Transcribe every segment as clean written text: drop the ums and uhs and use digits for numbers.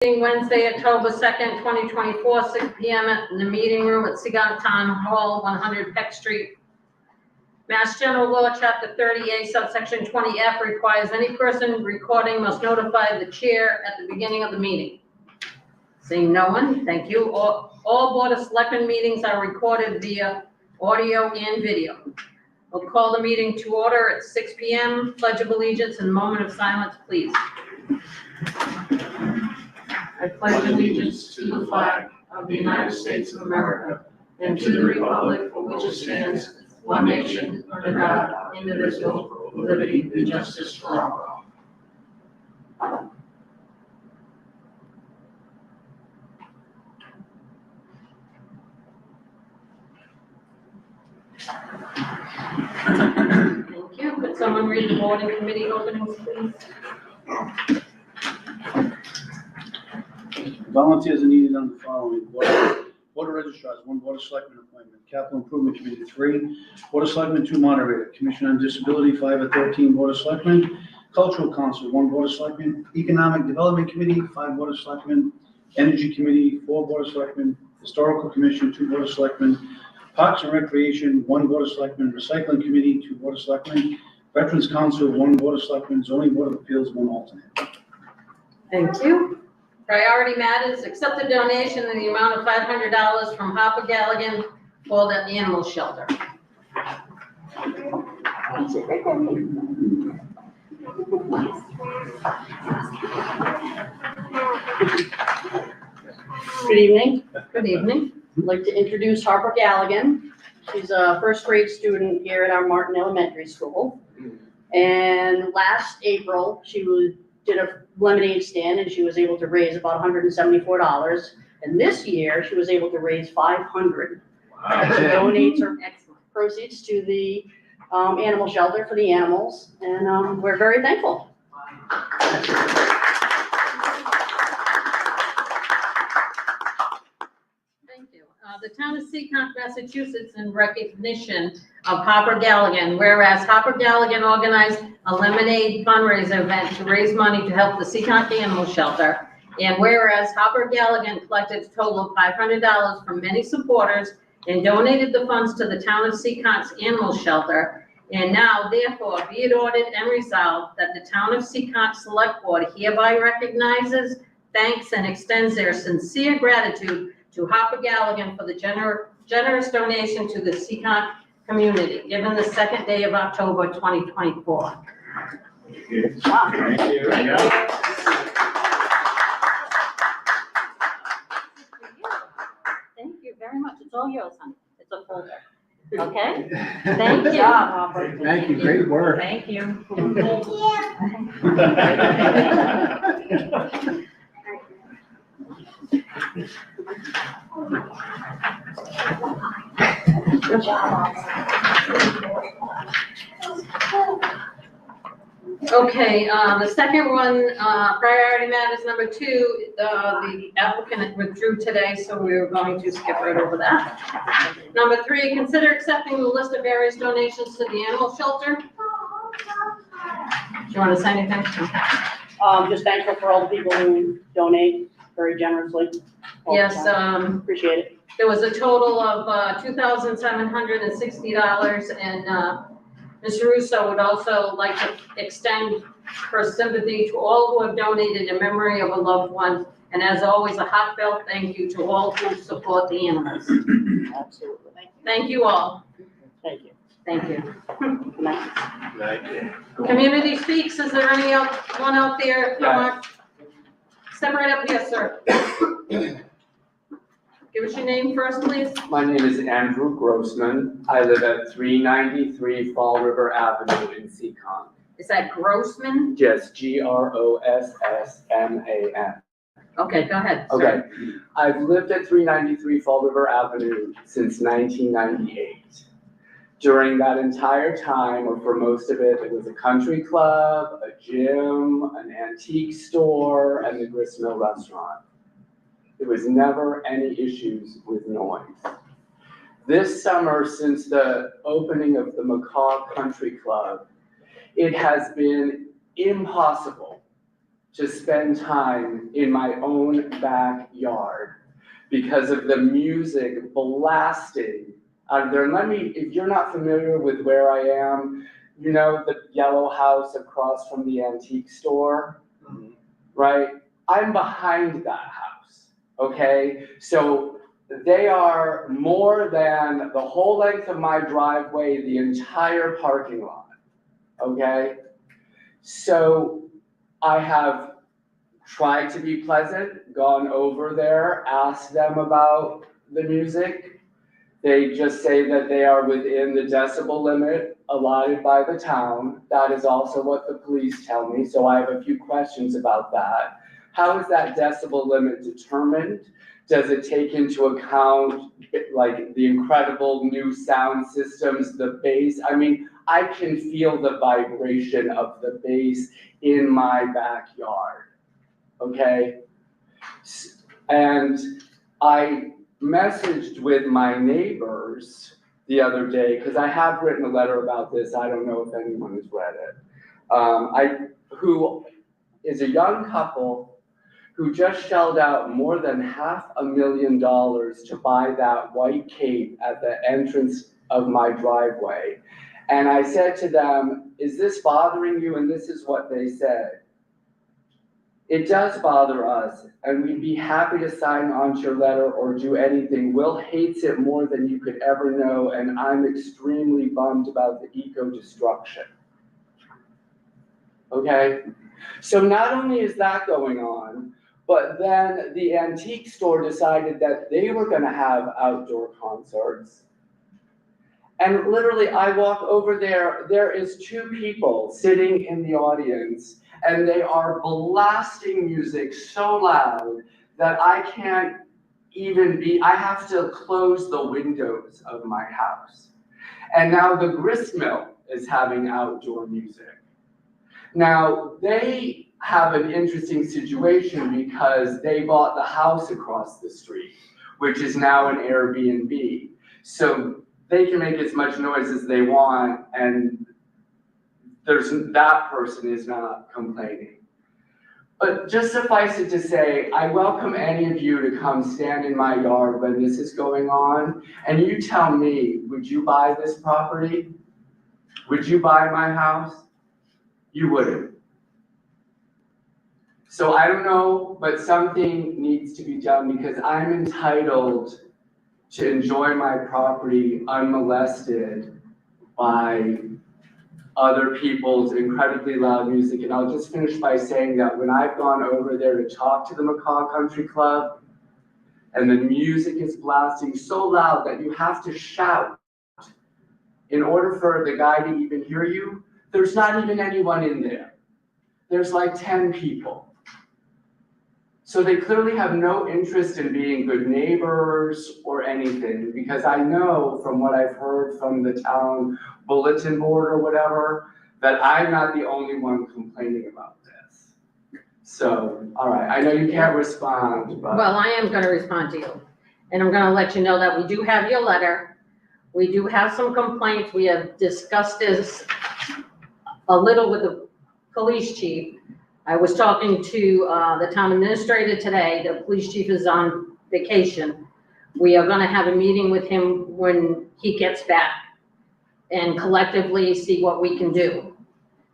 Wednesday, October 2nd, 2024, 6 p.m. in the meeting room at Seekonk Town Hall, 100 Peck Street. Mass General Law, Chapter 38, subsection 20F requires any person recording must notify the chair at the beginning of the meeting. Seeing no one, thank you. All Board of Selectmen meetings are recorded via audio and video. We'll call the meeting to order at 6 p.m. Pledge of Allegiance and moment of silence, please. I pledge allegiance to the flag of the United States of America and to the republic for which it stands, one nation, under God, indivisible, with liberty and justice for all. Thank you. Could someone read the board and committee openings, please? Volunteers are needed on the following: Board of Registrars, 1 Board of Selectmen appointment; Capital Improvement Committee, 3 Board of Selectmen, 2 Moderator; Commission on Disability, 5 of 13 Board of Selectmen; Cultural Council, 1 Board of Selectmen; Economic Development Committee, 5 Board of Selectmen; Energy Committee, 4 Board of Selectmen; Historical Commission, 2 Board of Selectmen; Parks and Recreation, 1 Board of Selectmen; Recycling Committee, 2 Board of Selectmen; Veterans Council, 1 Board of Selectmen; Zoning Board of Appeals, 1 alternate. Thank you. Priority matters, accept a donation in the amount of $500 from Harper Galligan for the animal shelter. Good evening. Good evening. I'd like to introduce Harper Galligan. She's a first grade student here at our Martin Elementary School. And last April, she did a lemonade stand and she was able to raise about $174. And this year, she was able to raise $500. Wow. She donates her proceeds to the animal shelter for the animals, and we're very thankful. Thank you. The town of Seekonk, Massachusetts, in recognition of Harper Galligan, whereas Harper Galligan organized a lemonade fundraiser event to raise money to help the Seekonk Animal Shelter, and whereas Harper Galligan collected a total of $500 from many supporters and donated the funds to the town of Seekonk's Animal Shelter, and now therefore be it ordered and resolved that the town of Seekonk Select Board hereby recognizes, thanks, and extends their sincere gratitude to Harper Galligan for the generous donation to the Seekonk community, given the 2nd day of October 2024. Thank you. Thank you very much. It's all yours, honey. It's a folder. Okay? Thank you. Good job, Harper. Thank you, great work. Thank you. Good job. Okay, the second one, priority matters number 2, the applicant withdrew today, so we're going to skip right over that. Number 3, consider accepting the list of various donations to the animal shelter. Do you want to say anything? Just thankful for all the people who donate very generously. Yes, Appreciate it. there was a total of $2,760, and Ms. Russo would also like to extend her sympathy to all who have donated in memory of a loved one, and as always, a heartfelt thank you to all who support the animals. Absolutely. Thank you all. Thank you. Thank you. Good night. Thank you. Community speaks, is there anyone out there? Step right up here, sir. Give us your name first, please. My name is Andrew Grossman. I live at 393 Fall River Avenue in Seekonk. Is that Grossman? Yes, Grossman. Okay, go ahead, sir. Okay. I've lived at 393 Fall River Avenue since 1998. During that entire time, or for most of it, it was a country club, a gym, an antique store, and the Gristmill restaurant. There was never any issues with noise. This summer, since the opening of the Macaw Country Club, it has been impossible to spend time in my own backyard because of the music blasting out of there. And if you're not familiar with where I am, you know the yellow house across from the antique store, right? I'm behind that house, okay? So they are more than the whole length of my driveway, the entire parking lot, okay? So I have tried to be pleasant, gone over there, asked them about the music. They just say that they are within the decibel limit allotted by the town. That is also what the police tell me, so I have a few questions about that. How is that decibel limit determined? Does it take into account like the incredible new sound systems, the bass? I mean, I can feel the vibration of the bass in my backyard, okay? And I messaged with my neighbors the other day, because I have written a letter about this. I don't know if anyone has read it. Who is a young couple who just shelled out more than $500,000 to buy that white cape at the entrance of my driveway. And I said to them, is this bothering you? And this is what they said. It does bother us, and we'd be happy to sign on to your letter or do anything. Will hates it more than you could ever know, and I'm extremely bummed about the eco-destruction. Okay? So not only is that going on, but then the antique store decided that they were gonna have outdoor concerts. And literally, I walk over there, there is 2 people sitting in the audience, and they are blasting music so loud that I can't even I have to close the windows of my house. And now the gristmill is having outdoor music. Now, they have an interesting situation because they bought the house across the street, which is now an Airbnb. So they can make as much noise as they want, and that person is not complaining. But just suffice it to say, I welcome any of you to come stand in my yard when this is going on, and you tell me, would you buy this property? Would you buy my house? You wouldn't. So I don't know, but something needs to be done because I'm entitled to enjoy my property unmolested by other people's incredibly loud music. And I'll just finish by saying that when I've gone over there to talk to the Macaw Country Club, and the music is blasting so loud that you have to shout in order for the guy to even hear you, there's not even anyone in there. There's like 10 people. So they clearly have no interest in being good neighbors or anything, because I know from what I've heard from the town bulletin board or whatever, that I'm not the only one complaining about this. So, all right, I know you can't respond, but. Well, I am gonna respond to you, and I'm gonna let you know that we do have your letter. We do have some complaints. We have discussed this a little with the police chief. I was talking to the town administrator today. The police chief is on vacation. We are gonna have a meeting with him when he gets back and collectively see what we can do.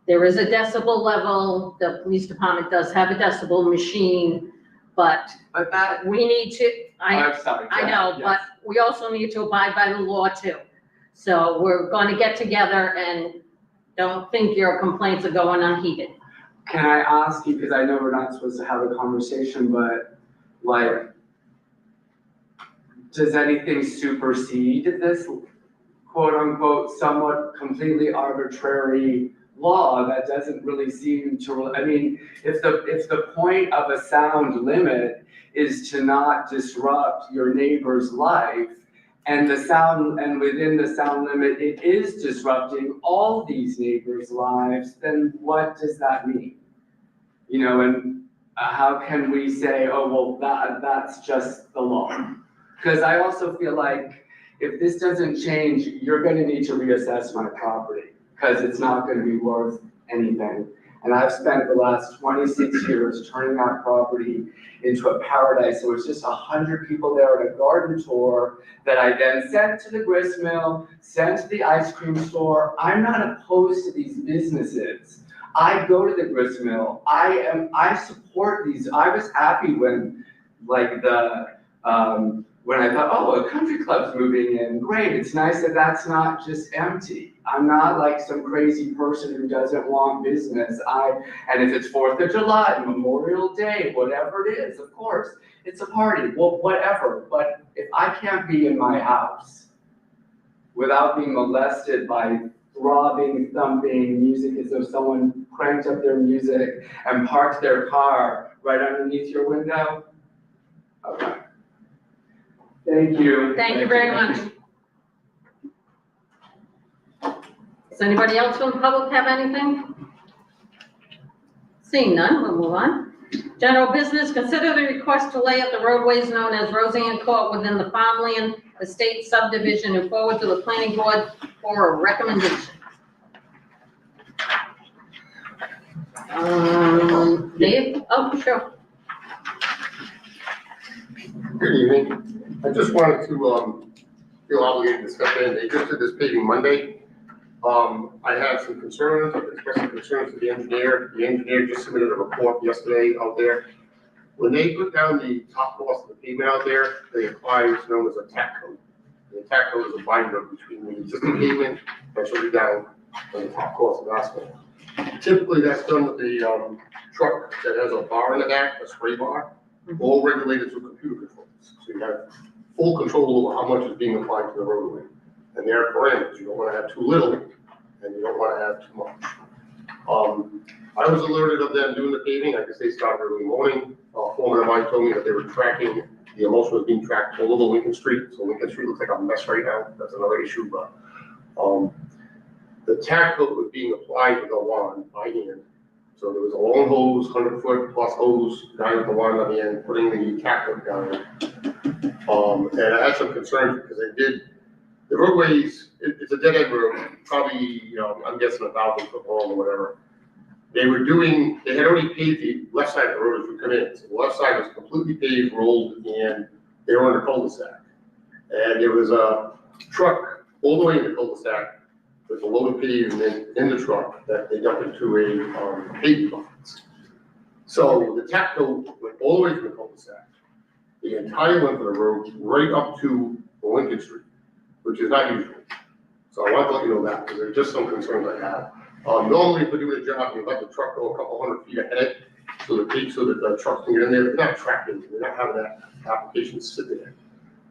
There is a decibel level. The police department does have a decibel machine, but that, we need to, I'm sorry. I know, yes. but we also need to abide by the law too. So we're gonna get together, and don't think your complaints are going unheeded. Can I ask you, because I know we're not supposed to have a conversation, but like, does anything supersede this quote unquote somewhat completely arbitrary law that doesn't really seem to, I mean, if the point of a sound limit is to not disrupt your neighbor's life, and within the sound limit, it is disrupting all these neighbors' lives, then what does that mean? You know, and how can we say, oh, well, that's just the law? Because I also feel like if this doesn't change, you're gonna need to reassess my property, because it's not gonna be worth anything. And I've spent the last 26 years turning that property into a paradise. There was just 100 people there at a garden tour that I then sent to the grist mill, sent to the ice cream store. I'm not opposed to these businesses. I go to the grist mill. I support these. I was happy when, like, when I thought, oh, a country club's moving in, great, it's nice that that's not just empty. I'm not like some crazy person who doesn't want business. And if it's 4th of July, Memorial Day, whatever it is, of course, it's a party, well, whatever. But if I can't be in my house without being molested by throbbing, thumping music as though someone cranked up their music and parked their car right underneath your window, okay. Thank you. Thank you very much. Does anybody else from the public have anything? Seeing none, we'll move on. General business, consider the request to lay out the roadways known as Roseanne Court within the farmland estate subdivision and forward to the planning board for a recommendation. Dave? Oh, sure. Good evening. I just wanted to feel obligated to step in. They just did this paving Monday. I have some concerns. I've expressed some concerns to the engineer. The engineer just submitted a report yesterday out there. When they put down the top course of the pavement out there, they apply what's known as a tack coat. The tack coat is a binder between the existing pavement and should be down on the top course of asphalt. Typically, that's done with the truck that has a bar in the back, a spray bar, all regulated through computer controls. So you have full control over how much is being applied to the roadway. And there are parameters. You don't want to have too little, and you don't want to have too much. I was alerted of them doing the paving. I guess they started early morning. A foreman of mine told me that they were tracking, the emulsion was being tracked all over Lincoln Street. So Lincoln Street looks like a mess right now. That's another issue, but the tack coat was being applied to the lawn by hand. So there was a long hose, 100-foot plus hose down at the lawn on the end, putting the tack coat down. And I had some concerns because they did, the roadways, it's a dead end road, probably, I'm guessing 1,000 foot long or whatever. They had already paved the left side of the road as we come in. So the left side was completely paved, rolled, and they were in a cul-de-sac. And there was a truck all the way in the cul-de-sac with a load of pavement in the truck that they dumped into a paving box. So the tack coat went all the way from the cul-de-sac, the entire length of the road, right up to Lincoln Street, which is not usual. So I want to let you know that, because there's just some concerns I have. Normally, if we're doing a job, we let the truck go a couple hundred feet ahead, so that the trucks can get in there. They're not tracking, they're not having that application sit there.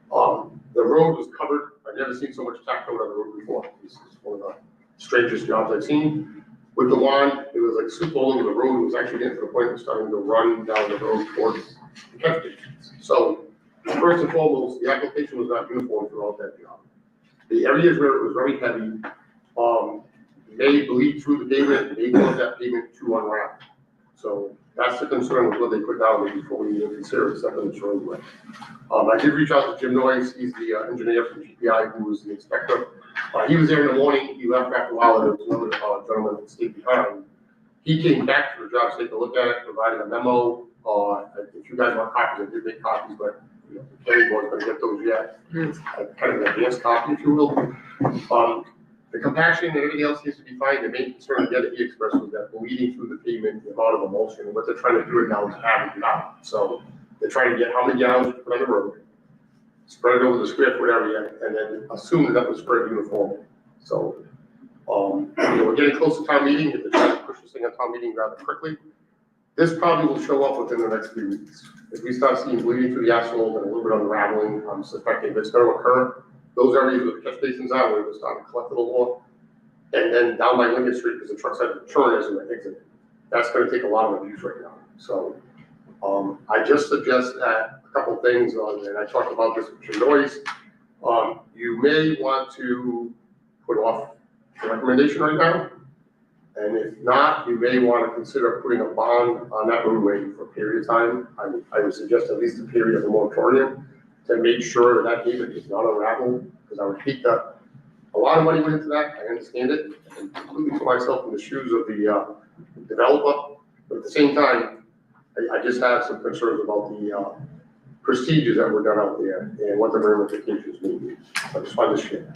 The road was covered. I've never seen so much tack coat on the road before. This is one of the strangest jobs I've seen. With the lawn, it was like soup all over the road. It was actually getting to the point of starting to run down the road towards the catch basins. So first and foremost, the application was not uniform throughout that job. The areas where it was very heavy, may bleed through the pavement, may cause that pavement to unravel. So that's the concern with what they put down there before we even consider accepting the roadway. I did reach out to Jim Noyes. He's the engineer from GPI, who was the inspector. He was there in the morning. He left after a while. There was another gentleman that stayed behind. He came back to the job site to look at it, provided a memo. If you guys want copies, I did make copies, but the planning board's going to get those yet. Kind of an advanced copy, if you will. The compaction and everything else needs to be fine. The main concern again that he expressed was that bleeding through the pavement, the amount of emulsion, and what they're trying to do it now is average it out. So they're trying to get how many gallons to put on the road, spread it over the square foot area, and then assume that was spread uniformly. So, we're getting close to town meeting. If they're trying to push this thing on town meeting rather quickly, this probably will show up within the next 3 weeks. If we start seeing bleeding through the asphalt and a little bit unraveling, I'm suspecting that's going to occur. Those areas where the catch basins are, where we're starting to collect a little more, and then down by Lincoln Street, because the trucks have to turn as they exit. That's going to take a lot of abuse right now. So I just suggest that a couple things, and I talked about this with Jim Noyes. You may want to put off the recommendation right now, and if not, you may want to consider putting a bond on that roadway for a period of time. I would suggest at least a period of a moratorium to make sure that pavement is not unraveled, because I repeat that a lot of money went into that. I understand it, and completely put myself in the shoes of the developer, but at the same time, I just have some concerns about the procedures that were done out there and what the ramifications may be. I just wanted to share.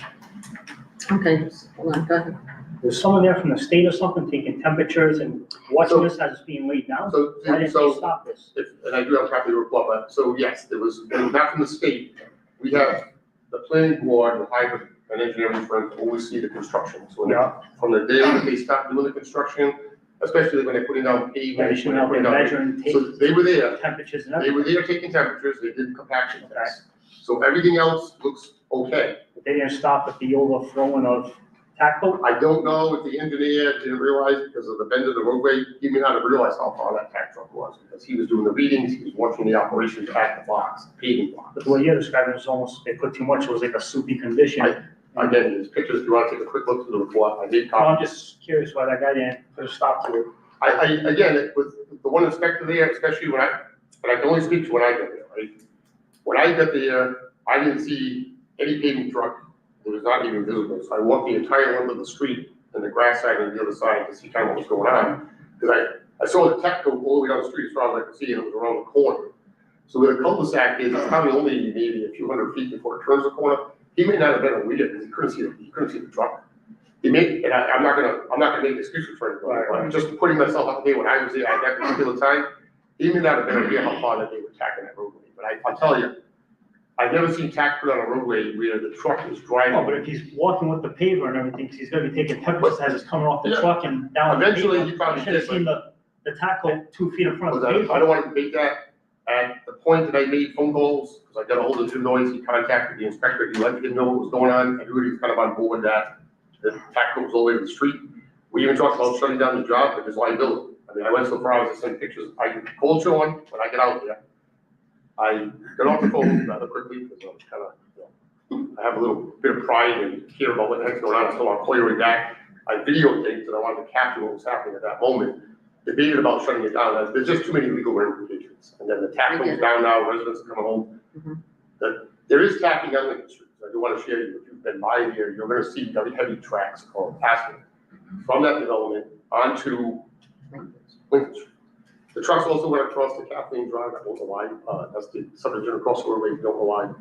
Okay, hold on, go ahead. There's someone there from the state or something taking temperatures and watching So- this as it's being laid down? So, Why didn't they so, stop this? and I do have a copy of the report, but, so yes, there was, not from the state. We have the planning board, hired an engineering firm to oversee the construction. So when they- Yeah, from the day that they start doing the construction, especially when they're putting down yeah, they pavement, should when know they're they're putting down. measuring, So taking they were there, temperatures and they everything. were there taking temperatures, they did compaction tests. So everything else looks okay. But they didn't stop at the overflowing of tack coat? I don't know if the engineer didn't realize because of the bend of the roadway, he may not have realized how far that tack truck was. Because he was doing the readings, he was watching the operations at the blocks, paving blocks. But the way you're describing it was almost, they put too much, it was like a soupy condition. Again, there's pictures, if you want to take a quick look through the report, I did Well, I'm copies. just curious why that guy didn't put a stop to it. Again, it was the one inspector there, especially when I can only speak to when I got there, right? When I got there, I didn't see any paving truck, it was not even visible, so I walked the entire length of the street and the grass side and the other side to see kind of what was going on. Because I saw the tech go all the way down the street as far as I could see, and it was around the corner. So where the cul-de-sac is, it's probably only maybe a few hundred feet before it turns the corner. He may not have been aware because he couldn't see the truck. He may, and I'm not gonna make excuses for anybody, but I'm just putting myself up there when I was there at that particular time. He may not have been aware how far that they were tacking that roadway, but I'll tell you, I've never seen tack put on a roadway where the truck is driving. No, but if he's walking with the paver and everything, 'cause he's gonna be taking temperatures as it's coming off the Yeah. truck and down the Eventually, pavement. he probably You should have did, seen the tack coat 2 feet in front of the I pavement. don't want to debate that. At the point that I made phone calls, because I got a hold of Jim Noyes, he contacted the inspector, he let him know what was going on, everybody was kind of on board that the tack coat was all over the street. We even talked about shutting down the job because liability. I mean, I went so far as to send pictures, I called Sean when I get out there. I got off the phone rather quickly because I was kind of, I have a little bit of pride and care about what the heck's going on, so I'll call you right back. I videotaped and I wanted to capture what was happening at that moment. Debated about shutting it down, there's just too many legal ramifications. And then the tack goes down now, residents are coming home. There is tacking on Lincoln Street. I do want to share, if you've been by here, you're going to see very heavy tracks called asphalt from that development onto Lincoln Street. The trucks also went across the Kathleen Drive, I don't know why, that's the subdivision across the roadway, don't know why.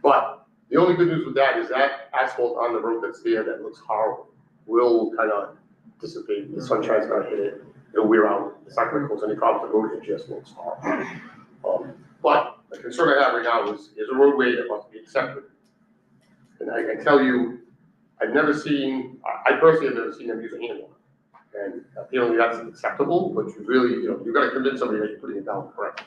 But the only good news with that is that asphalt on the road that's there that looks horrible will kind of dissipate, the sunshine's gonna hit it, it'll wear out, it's not gonna cause any problems, the road, it just looks horrible. But the concern I have right now is a roadway that must be accepted. And I can tell you, I've never seen, I personally have never seen them use a hand one. And apparently that's acceptable, but you really, you've got to convince somebody that you're putting it down correctly.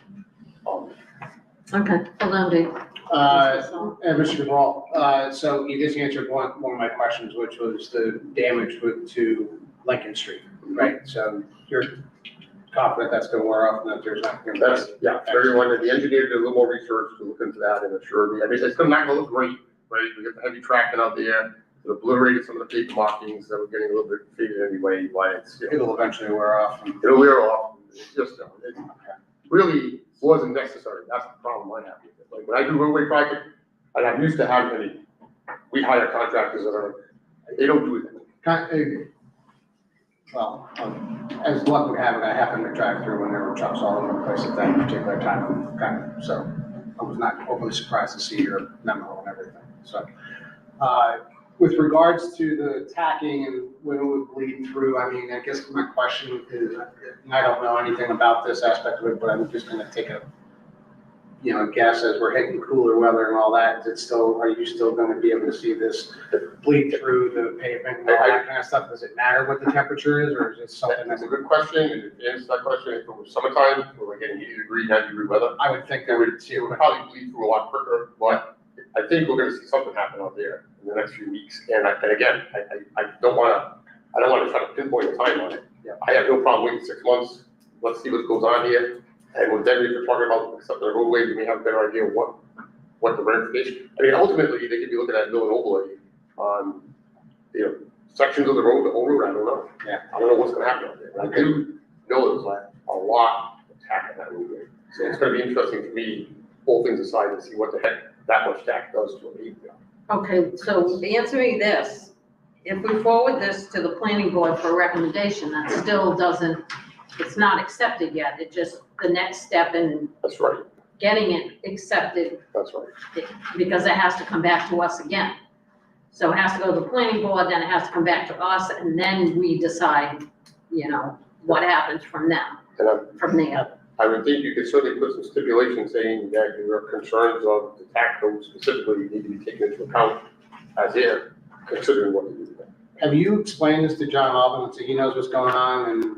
Okay, hold on, Dave. And Mr. Cabral, so you just answered one of my questions, which was the damage to Lincoln Street, right? So you're confident that's gonna wear off and that there's not gonna be. That's, yeah, everyone, the engineer did a little more research to look into that and assured me, I mean, it's not gonna look great, right? We got the heavy tracking out there, it obliterated some of the paper markings that were getting a little bit faded anyway, why it's, It'll eventually wear off. it'll wear off. It's just, it really wasn't necessary. That's the problem I have with it. Like, when I do roadway project, and I'm used to having we hire contractors that are, they don't do it. Well, as luck would have it, I happened to drive through when there were trucks all over the place at that particular time, so I was not overly surprised to see your memo and everything, so. With regards to the tacking and when it would bleed through, I mean, I guess my question is, and I don't know anything about this aspect of it, but I'm just gonna take a, guess as we're hitting cooler weather and all that, are you still gonna be able to see this bleed through the pavement and all that kind of stuff? Does it matter what the temperature is, or is it something That's that's, a good question, and to answer that question, if it was summertime, when we're getting 80-degree, 90-degree weather, I would think it that would probably bleed through a lot quicker, but I think we're gonna see something happen out there in the next few weeks. And again, I don't wanna try to pinpoint a time on it. Yeah. I have no problem waiting 6 months, let's see what goes on here. And with then, if you're talking about accepting a roadway, we may have a better idea of what the ramification. I mean, ultimately, they could be looking at building overlay on, sections of the road, the whole road, I don't know. Yeah. I don't know what's gonna happen out there. But I do know there's like a lot of tack on that roadway. So it's gonna be interesting for me, all things aside, to see what the heck that much tack does to a pavement. Okay, so answer me this. if we forward this to the planning board for recommendation, that still doesn't, it's not accepted yet. It just, the next step in That's right, getting it accepted, that's right. because it has to come back to us again. So it has to go to the planning board, then it has to come back to us, and then we decide, you know, what happens from them, And from there. I would think you could certainly put some stipulations saying that your concerns of the tax code specifically need to be taken into account as they're considering what to do. Have you explained this to John Albin, so he knows what's going on, and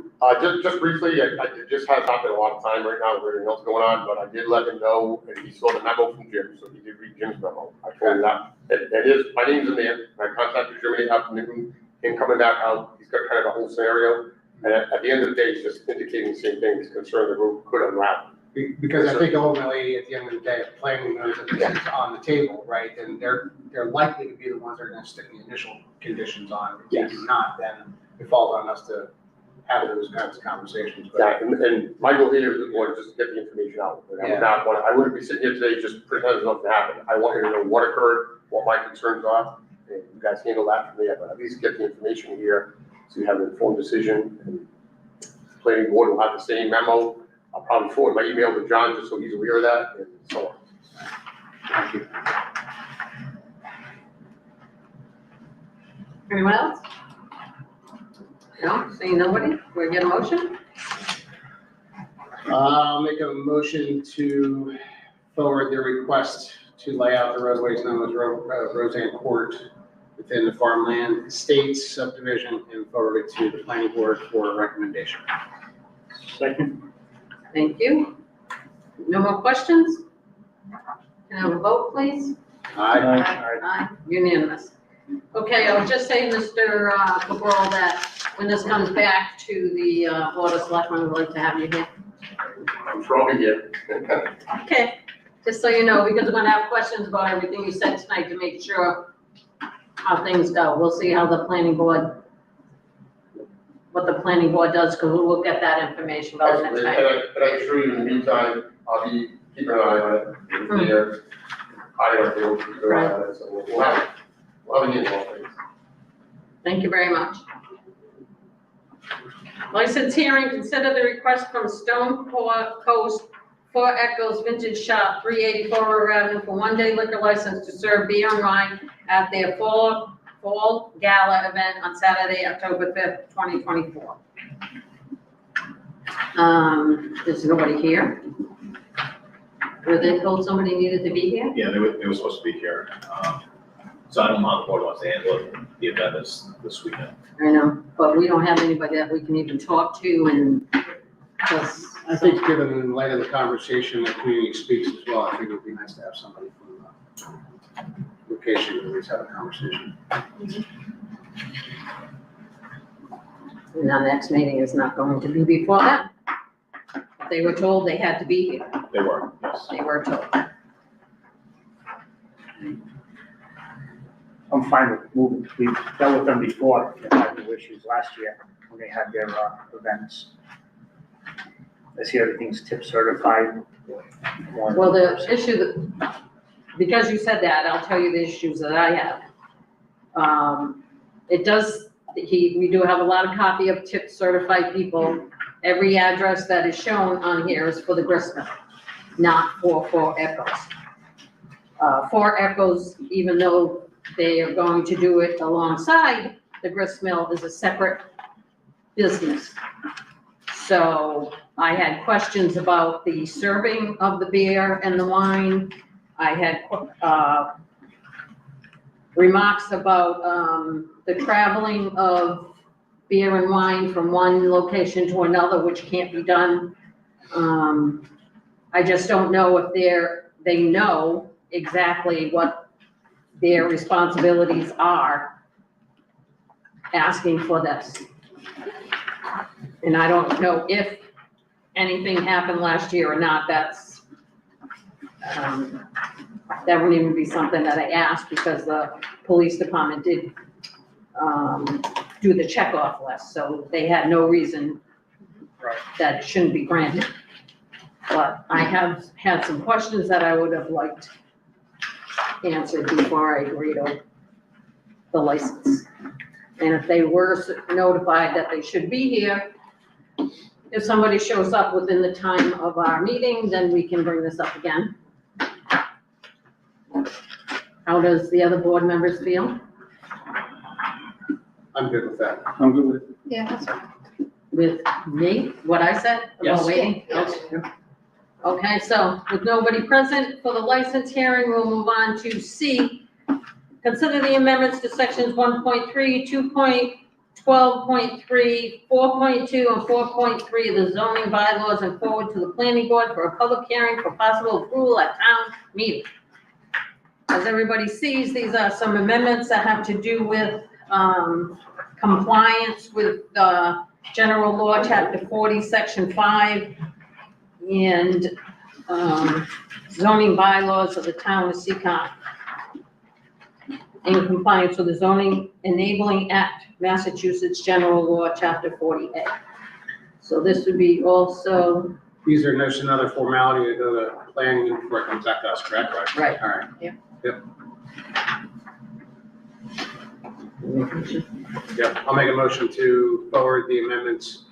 Just briefly, it just has not been a lot of time right now with everything else going on, but I did let him know, and he saw the memo from Jim, so he did read Jim's memo. I told him that, that is, my name's in there, I contacted Jim in the afternoon, him coming back out, he's got kind of a whole scenario, and at the end of the day, he's just indicating the same thing, he's concerned the road could unravel. because I think ultimately, at the end of the day, if planning knows that this is on the table, right, then they're likely to be the ones that are gonna stick the initial conditions on. If they do not, then it falls on us to have those kinds of conversations. But Yeah, and my goal here is more just to get the information out. I would not want, I wouldn't be sitting here today just pretending nothing happened. I want you to know what occurred, what my concerns are, and you guys handle that for me, but at least get the information here, so you have an informed decision. And the planning board will have the same memo. I'll probably forward my email to John, just so he's aware of that, and so on. thank you. Anyone else? No, seeing nobody, we get a motion? I'll make a motion to forward the request to lay out the roadways known as Roseanne Court within the farmland estates subdivision and forward it to the planning board for recommendation. Second. Thank you. No more questions? Can I have a vote, please? Aye, unanimous. Okay, I would just say, Mr. Cabral, that when this comes back to the Board of Selectmen, we'd like to have you here. I'm sure I'll be here. Okay, just so you know, because we're gonna have questions about everything you said tonight to make sure how things go. We'll see how the planning board, what the planning board does, because we'll get that information about next And time. I assure you, in the meantime, I'll be keeping an eye on it. Here, I don't feel to keep an eye on it, so we'll have a meeting on things. Thank you very much. License hearing, consider the request from Stone Coast 4 Echoes Vintage Shop, 384 River Avenue, for one-day liquor license to serve beer and wine at their fall gala event on Saturday, October 5th, 2024. There's nobody here. Were they told somebody needed to be here? Yeah, they were supposed to be here. So I don't know how the board wants to handle it. The event is this weekend. I know, but we don't have anybody that we can even talk to and, because. I think given in light of the conversation that community speaks as well, I think it would be nice to have somebody from the location to at least have a conversation. And our next meeting is not going to be before that. They were told they had to be here. They were, yes. They were told. I'm fine with moving. We dealt with them before, they had no issues last year when they had their events. I see everything's tip certified. Well, the issue that, because you said that, I'll tell you the issues that I have. It does, we do have a lot of copy of tip certified people. Every address that is shown on here is for the gristmill, not for 4 Echoes. 4 Echoes, even though they are going to do it alongside the gristmill, is a separate business. So I had questions about the serving of the beer and the wine. I had remarks about the traveling of beer and wine from one location to another, which can't be done. I just don't know if they know exactly what their responsibilities are asking for this. And I don't know if anything happened last year or not. That's, that wouldn't even be something that I asked, because the police department did do the checkoff list, so they had no reason that it shouldn't be granted. But I have had some questions that I would have liked answered before I agreed on the license. And if they were notified that they should be here, if somebody shows up within the time of our meeting, then we can bring this up again. How does the other board members feel? I'm good with that. I'm good with it. Yeah, that's fine. With me, what I said Yes. about waiting? Yes. Okay. Okay, so with nobody present for the license hearing, we'll move on to C. Consider the amendments to sections 1.3, 2.12.3, 4.2, and 4.3 of the zoning bylaws and forward to the planning board for a public hearing for possible approval at town meeting. As everybody sees, these are some amendments that have to do with compliance with General Law, Chapter 40, Section 5, and zoning bylaws of the town of Seekonk in compliance with the Zoning Enabling Act, Massachusetts General Law, Chapter 40A. So this would be also, These are just another formality to go to planning before it comes back to us, correct? Right. All right. Yep, I'll make a motion to forward the amendments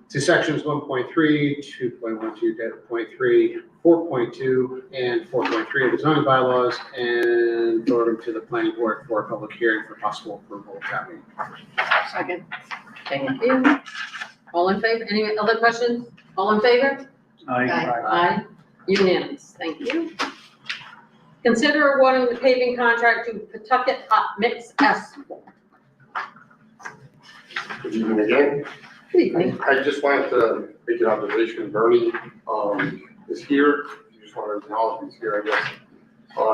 to sections 1.3, 2.12.3, 4.2, and 4.3 of the zoning bylaws, and forward them to the planning board for a public hearing for possible approval of that meeting. Second. thank you. All in favor? Any other questions? All in favor? Aye. Aye. Unanimous, thank you. Consider awarding the paving contract to Pawtucket Hot Mix Asphalt. Good evening again. Good evening. I just wanted to make an observation. Bernie, is here. You just want to acknowledge he's here, I guess.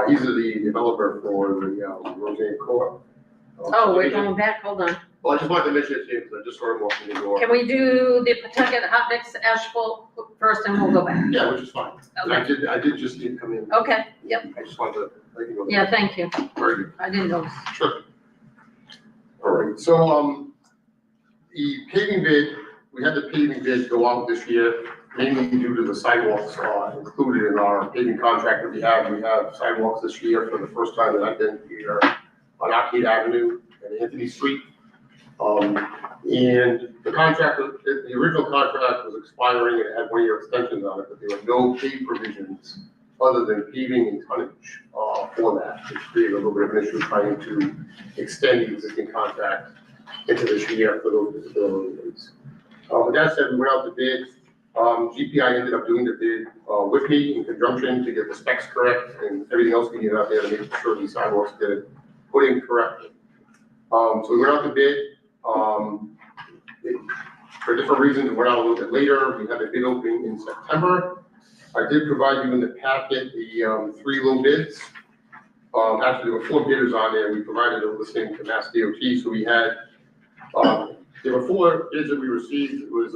He's the developer for the, Roseanne Court. Oh, we're going back, hold on. Well, I just wanted to mention it to you, because I just saw him walking in the door. Can we do the Pawtucket Hot Mix Asphalt first and we'll go back? Yeah, which is fine. And Okay, I did just need to come in. okay, yep, I just wanted to let you know. yeah, thank you. Very good. I didn't know. Sure. All right, so, the paving bid, we had the paving bid go out this year, mainly due to the sidewalks, included in our paving contract that we have. We have sidewalks this year for the first time that I've been here on Arcade Avenue and Anthony Street. And the contract, the original contract was expiring and it had 1-year extensions on it, but there were no pay provisions other than paving and tonnage, for that. It created a little bit of an issue trying to extend the existing contract into this year for those disabilities. With that said, we went out to bid. GPI ended up doing the bid, with me in conjunction to get the specs correct and everything else we needed out there to make sure these sidewalks get it put in correctly. So we went out to bid. For different reasons, it went out a little bit later. We had the bid opening in September. I did provide you in the packet the 3 low bids. Actually, there were 4 bidders on there. We provided a listing to Mass DOT. So we had, there were 4 bids that we received. It was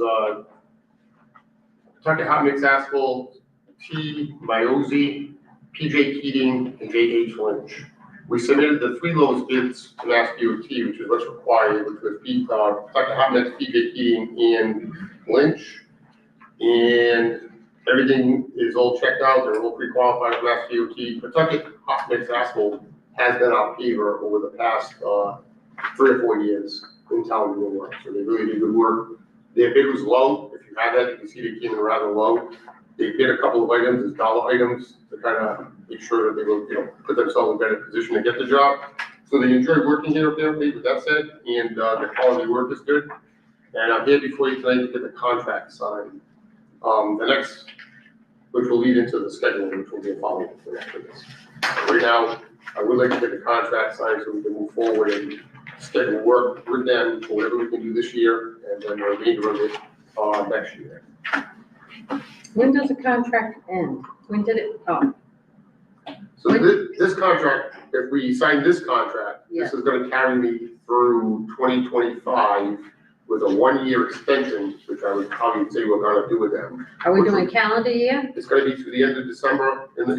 Pawtucket Hot Mix Asphalt, T. Miozzi, PJ Keating, and J.H. Lynch. We submitted the 3 lowest bids to Mass DOT, which is what's required, which was Pawtucket Hot Mix, PJ Keating, and Lynch. And everything is all checked out. They're all pre-qualified with Mass DOT. Pawtucket Hot Mix Asphalt has been our paver over the past 3 or 4 years in town doing work. So they really did good work. Their bid was low. If you have that, you can see they came in rather low. They bid a couple of items as dollar items to kind of make sure that they will, put themselves in a better position to get the job. So they enjoyed working here apparently, with that said, and the quality of work is good. And I'm here before you tonight to get the contract signed. The next, which will lead into the scheduling, which will be a follow-up after this. Right now, I would like to get the contract signed so we can move forward and schedule work with them for whatever we can do this year, and then the remainder of it next year. When does the contract end? When did it, oh, So this contract, if we sign this contract, this is gonna carry me through 2025 with a 1-year extension, which I would probably say we're gonna do with them. are we doing calendar year? It's gonna be through the end of December, in the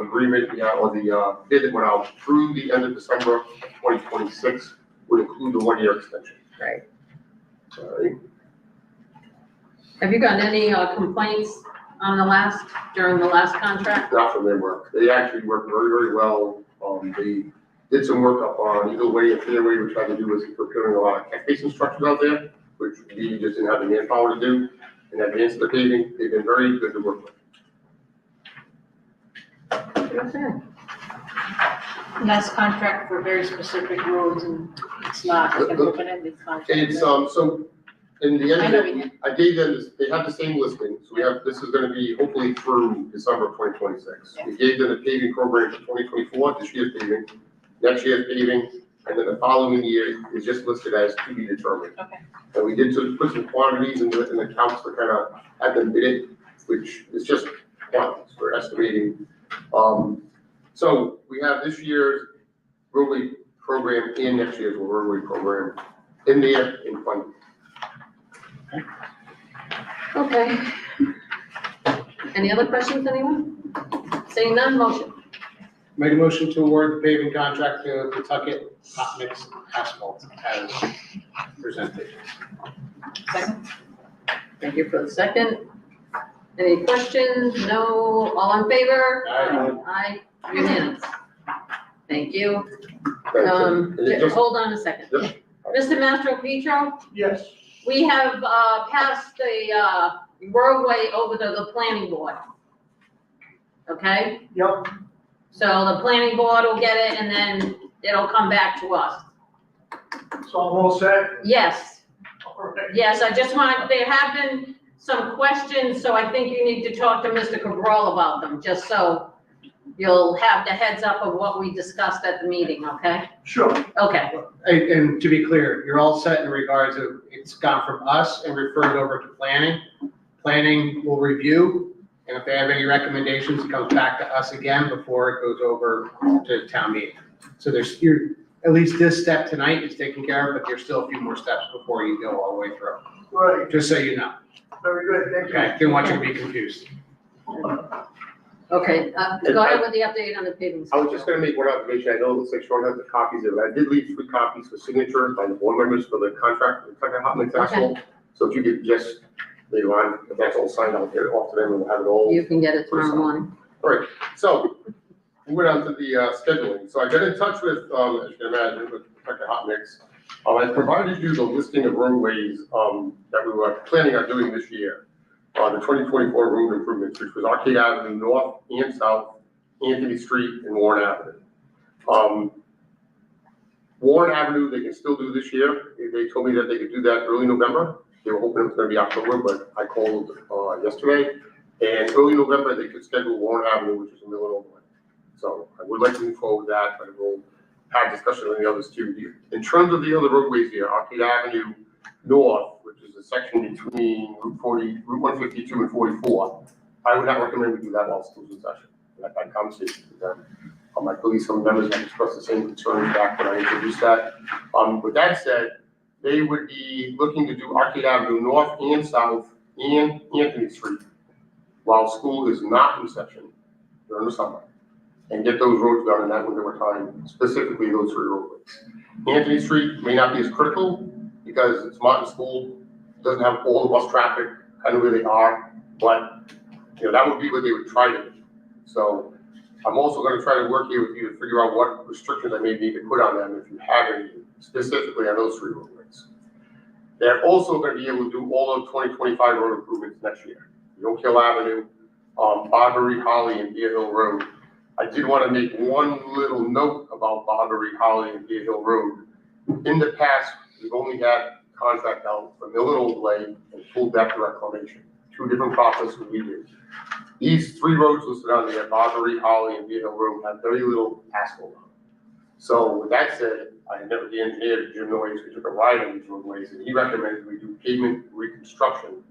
agreement, or the bid that went out through the end of December of 2026 would include the 1-year extension. Right. All right. Have you gotten any complaints on during the last contract? Not from their work. They actually work very, very well. They did some work up on Eagle Way and Fairway, which had to do with preparing a lot of catch basin structures out there, which we just didn't have the manpower to do. And advance the paving, they've been very good to work with. Okay. And that's contract for very specific roads and it's not like an open-ended contract. It's, so, in the I end, know of we it, did. I gave them this, they have the same listing, so we have, this is gonna be hopefully through December of 2026. We gave them a paving program for 2024, this year's paving, next year's paving, and then the following year is just listed as to be determined. Okay. And we did sort of put some quantities in the counts to kind of have them bid it, which is just quantities for estimating. So we have this year's roadway program and next year's roadway program in there in funding. Okay. Any other questions, anyone? Seeing none, motion. Make a motion to award the paving contract to Pawtucket Hot Mix Asphalt as presented. Second. Thank you for the second. Any questions? No, all in favor? Aye. Aye, unanimous. Thank you. And it just- Hold on a second. Yep. Mr. Mastro Petro, Yes. we have, passed the, roadway over to the planning board. Okay? Yep. So the planning board will get it and then it'll come back to us. So I'm all set? Yes, Perfect. yes, I just want, there have been some questions, so I think you need to talk to Mr. Cabral about them, just so you'll have the heads up of what we discussed at the meeting, okay? Sure. Okay, And to be clear, you're all set in regards of, it's gone from us and referred over to planning. Planning will review, and if they have any recommendations, it comes back to us again before it goes over to town meeting. So there's, at least this step tonight is taken care of, but there's still a few more steps before you go all the way through, Right, just so you know. very good, thank you. Okay, didn't want you to be confused. okay, go ahead with the update on the paving. I was just gonna make one observation, I know it looks like Sean has the copies of it, I did leave 3 copies for signature by the board members for the contract, the Hot Mix Asphalt. So if you could just, later on, if that's all signed, I'll get it off to them and we'll have it all. You can get it tomorrow morning. All right, so, we went on to the scheduling, so I got in touch with, as you can imagine, with Kentucky Hot Mix. I provided you the listing of roadways, that we were planning on doing this year. The 2024 road improvements, which was Arcade Avenue North and South, Anthony Street, and Warren Avenue. Warren Avenue, they can still do this year. They told me that they could do that early November. They were hoping it was gonna be October, but I called, yesterday. And early November, they could schedule Warren Avenue, which is in Illinois. So I would like to move forward with that, but we'll have discussion on the others too. In terms of the other roadways here, Arcade Avenue North, which is a section between Route 152 and 44, I would not recommend we do that while school's in session. And I've had conversations with them. I believe some members have expressed the same concerns back when I introduced that. With that said, they would be looking to do Arcade Avenue North and South and Anthony Street while school is not in session during the summer, and get those roads done in that winter time, specifically those 3 roadways. Anthony Street may not be as critical because it's not in school, doesn't have all the bus traffic, kind of where they are, but, that would be what they would try to do. So I'm also gonna try to work here with you to figure out what restrictions I may need to put on them if you have any, specifically on those 3 roadways. They're also gonna be able to do all of 2025 road improvements next year. Oak Hill Avenue, Barbary, Holly, and Deer Hill Road. I did want to make one little note about Barbary, Holly, and Deer Hill Road. In the past, we've only had contract out for mill and overlay and full depth reclamation, 2 different processes we do. These 3 roads listed on there, Barbary, Holly, and Deer Hill Road, have very little asphalt on them. So with that said, I met with the engineer, Jim Noyes, we took a ride on these roadways, and he recommended we do pavement reconstruction.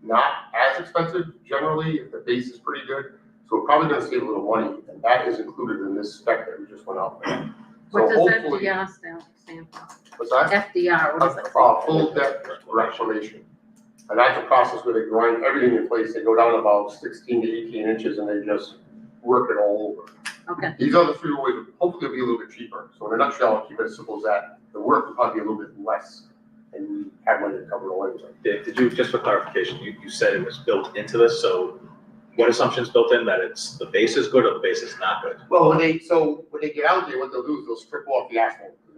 Not as expensive generally, if the base is pretty good, so we're probably gonna save a little money, and that is included in this spec that we just went out with. What So does hopefully, FDR stand for? what's that? FDR, what is it? Full depth reclamation. And that's a process where they grind everything in place, they go down about 16 to 18 inches, and they just work it all over. Okay, These other 3 ways hopefully will be a little bit cheaper, so in a nutshell, I'll keep it as simple as that. The work will probably be a little bit less, and we have money to cover it all anyway. Did you, just for clarification, you said it was built into this, so what assumption's built in, that it's, the base is good or the base is not good? Well, when they get out there, what they'll do is they'll strip off the asphalt, because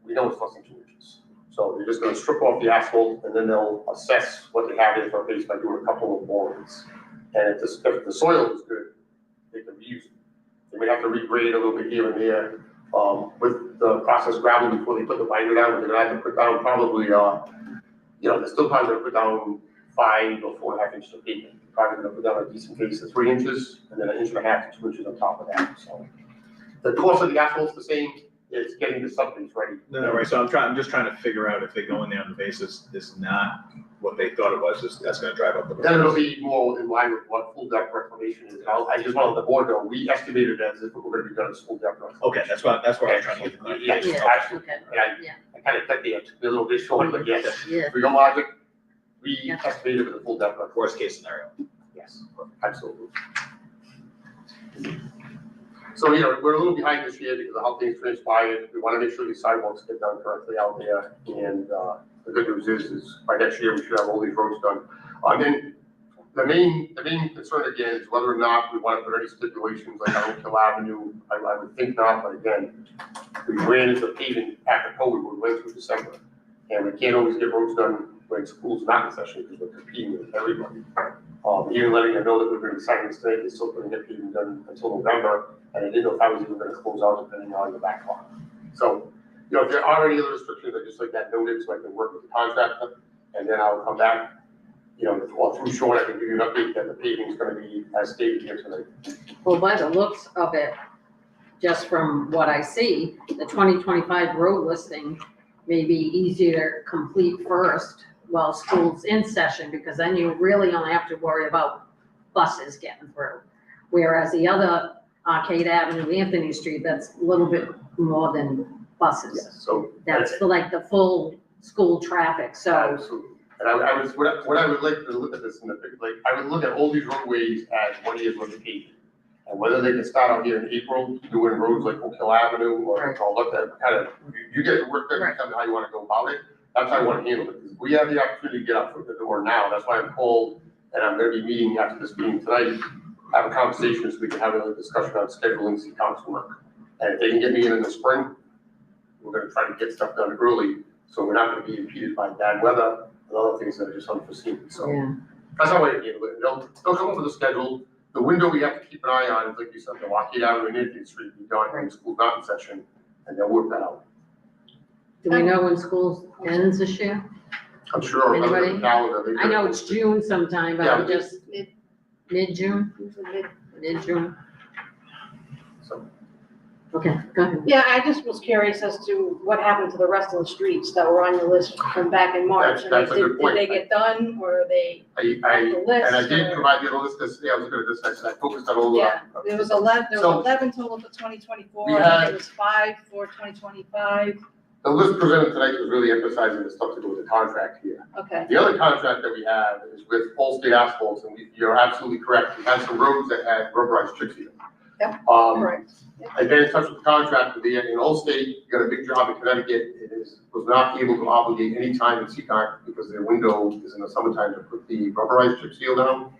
we know it's less than 2 inches. So they're just gonna strip off the asphalt, and then they'll assess what they have in for a base by doing a couple of borings. And if the soil is good, they can reuse it. They may have to regrade a little bit here and there, with the processed gravel before they put the binder down. They're gonna have to put down probably, they're still probably gonna put down 5 or 4.5 inches of pavement. Probably gonna put down a decent base of 3 inches, and then 1.5 to 2 inches on top of that, so. The cost of the asphalt's the same, it's getting the substance ready. No, right, so I'm just trying to figure out if they go in there on the basis is not what they thought it was, that's gonna drive up the. Then it'll be more in line with what full depth reclamation is. And I just wanted the board to know, we estimated as if we were gonna be done as full depth reclamation. Okay, that's what I was trying to get the Yeah, clarification. Yeah. absolutely. Okay. And Yeah. I kind of cut the, a little bit short, but yes, Yeah. for your logic, we Yeah. estimated with a full depth reclamation. Worst case scenario. Yes, absolutely. So, we're a little behind this year because of how things transpired. We want to make sure these sidewalks get done correctly out there. And the good news is by next year, we should have all these roads done. And then the main concern again is whether or not we want to put any stipulations like on Oak Hill Avenue. I would think not, but again, we ran into paving after COVID, we went through December. And we can't always get roads done when school's not in session because we're competing with everybody. Even letting them know that we're going to be signing this today, they still couldn't get paving done until November. And I didn't know if I was even going to close out depending on the backlog. So, if there are any other restrictions, I just like that noted so I can work with the contractor. And then I'll come back, through short, I can give you an update that the paving is going to be as stated here tonight. Well, by the looks of it, just from what I see, the 2025 road listing may be easier to complete first while school's in session, because then you really only have to worry about buses getting through. Whereas the other Arcade Avenue, Anthony Street, that's a little bit more than buses. So That's for like the full school traffic, so, absolutely. And I was, what I would like to look at this in the, I would look at all these roadways as 1 year's worth of paving. And whether they can start out here in April, doing roads like Oak Hill Avenue, or Right. I'll look at kind of, you get to work there, Right. tell me how you want to go about it. That's how I want to handle it, because we have the opportunity to get out the door now. That's why I'm called, and I'm going to be meeting after this meeting tonight, have a conversation so we can have a discussion on scheduling Seekonk's work. And if they can get me in the spring, we're going to try to get stuff done early, so we're not going to be impeded by bad weather and other things that are just unforeseen. So yeah. that's how I handle it. They'll come up with a schedule. The window we have to keep an eye on is, like you said, the Lockheed Avenue and Indian Street, be done when school's not in session, and they'll work that out. Do we know when school ends this year? I'm sure. if I look at the Anybody? calendar, they I know it's June sometime, but Yeah, I'm but just, mid-June, mid-June, So, okay, go ahead. Yeah, I just was curious as to what happened to the rest of the streets that were on your list from back in March. That's a good point. Did they get done, or are they off the and list? I did or- provide you the list, because, I was looking at this, I said, I focused on all the. Yeah, there was 11 So- total for 2024, We I think had- it was 5 for 2025, The list presented tonight was really emphasizing the stuff to do with the contract here. okay. The other contract that we have is with Allstate Asphalts, and you're absolutely correct, we had some roads that had rubberized chip seal. Yep, Correct. I've been in touch with the contractor, in Allstate, you got a big job in Connecticut, was not able to obligate any time in Seekonk because their window is in the summertime to put the rubberized chip seal down.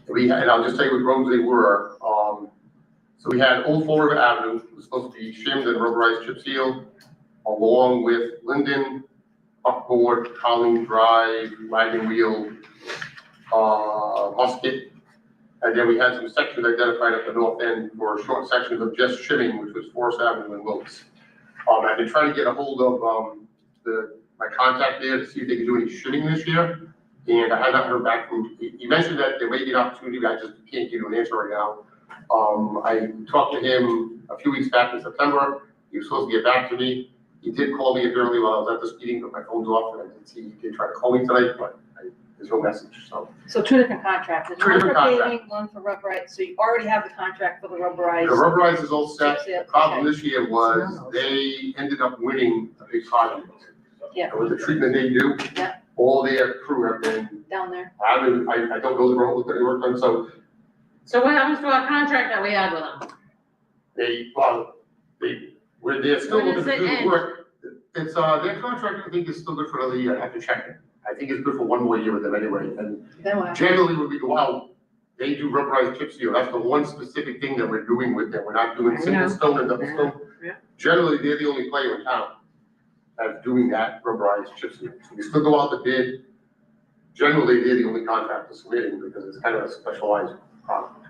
And I'll just tell you what roads they were, so we had Old Fall River Avenue, it was supposed to be shimmed and rubberized chip seal, along with Linden, Upboard, Colleen Drive, Wagon Wheel, Musket. And then we had some sections identified at the north end for short sections of just shimming, which was Forest Avenue and Wilkes. I've been trying to get a hold of, my contact there to see if they can do any shimming this year. And I have not heard back from, he mentioned that there may be an opportunity, but I just can't give you an answer right now. I talked to him a few weeks back in September. He was supposed to get back to me. He did call me early while I was at this meeting, but my phone's off, and I did see he did try to call me tonight, but there's no message, so. So 2 different contractors, Two one for different contracts. paving, one for rubberized, so you already have the contract for the rubberized. The rubberized is all set. Chip seal, The problem okay. this year was they ended up winning a big project. Yeah. And with the treatment they do. Yeah. All their crew have been, Down there, I don't know the road that they worked on, so So what happens to our contract that we had with them? they're still When looking does to it do the end? work. It's, their contract, I think, is still good for another year. I have to check it. I think it's good for one more year with them anyway. And then what? generally, when we go out, they do rubberized chip seal. That's the one specific thing that we're doing with them. We're not doing I single know. stone and double stone. Yeah. Generally, they're the only player in town that's doing that rubberized chip seal. So we still go out to bid. Generally, they're the only contractor submitting because it's kind of a specialized product.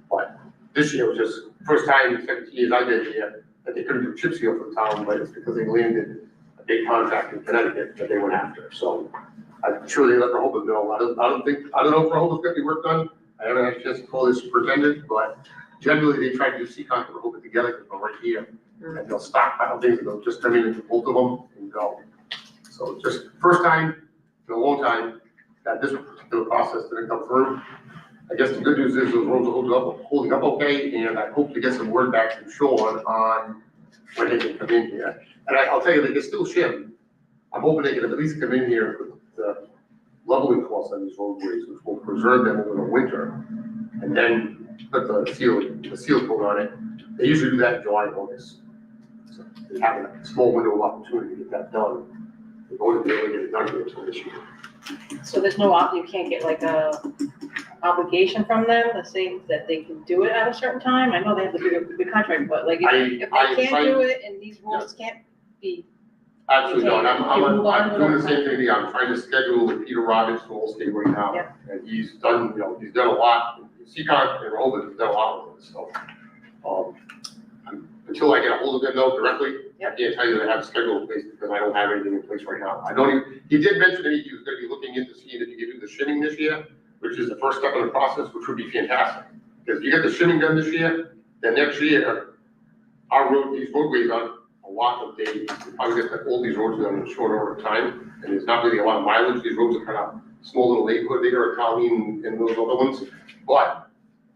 But this year was just first time in 17 years I've been here that they couldn't do chip seal for the town, but it's because they landed a big contract in Connecticut that they went after. So I'm sure they let Rehoboth know. I don't know if Rehoboth's got any work done. I haven't had a chance to call the superintendent, but generally they try to do Seekonk and Rehoboth together because we're right here. And they'll stockpile things and they'll just come in into both of them and go. So just first time in a long time that this particular process didn't come through. I guess the good news is those roads are holding up okay, and I hope to get some word back from Sean on when they can come in here. And I'll tell you, they can still shim. I'm hoping they can at least come in here with the leveling course on these roadways, which will preserve them over the winter, and then put the seal coat on it. They usually do that in July and August. So they have a small window of opportunity to get that done. They're going to be able to get it done here until this year. So there's no you can't get like a obligation from them to say that they can do it at a certain time? I know they have the big contract, but like if they can't do it and these roads can't be. Absolutely not. You move on I'm with doing other the same thing here. I'm trying to schedule with Peter Robbins from Allstate right now. Yeah. And he's done a lot. Seekonk and Rehoboth has done a lot with it, so. Until I get a hold of them though directly, I can't tell you that I have a schedule in place because I don't have anything in place right now. He did mention to me he was gonna be looking into seeing if he could do the shimming this year, which is the first step in the process, which would be fantastic. Because if you get the shimming done this year, then next year, these roadways are a lot of days. You probably get all these roads done in a short order of time, and there's not really a lot of mileage. These roads are kind of small little neighborhood, there, Colleen and those other ones. But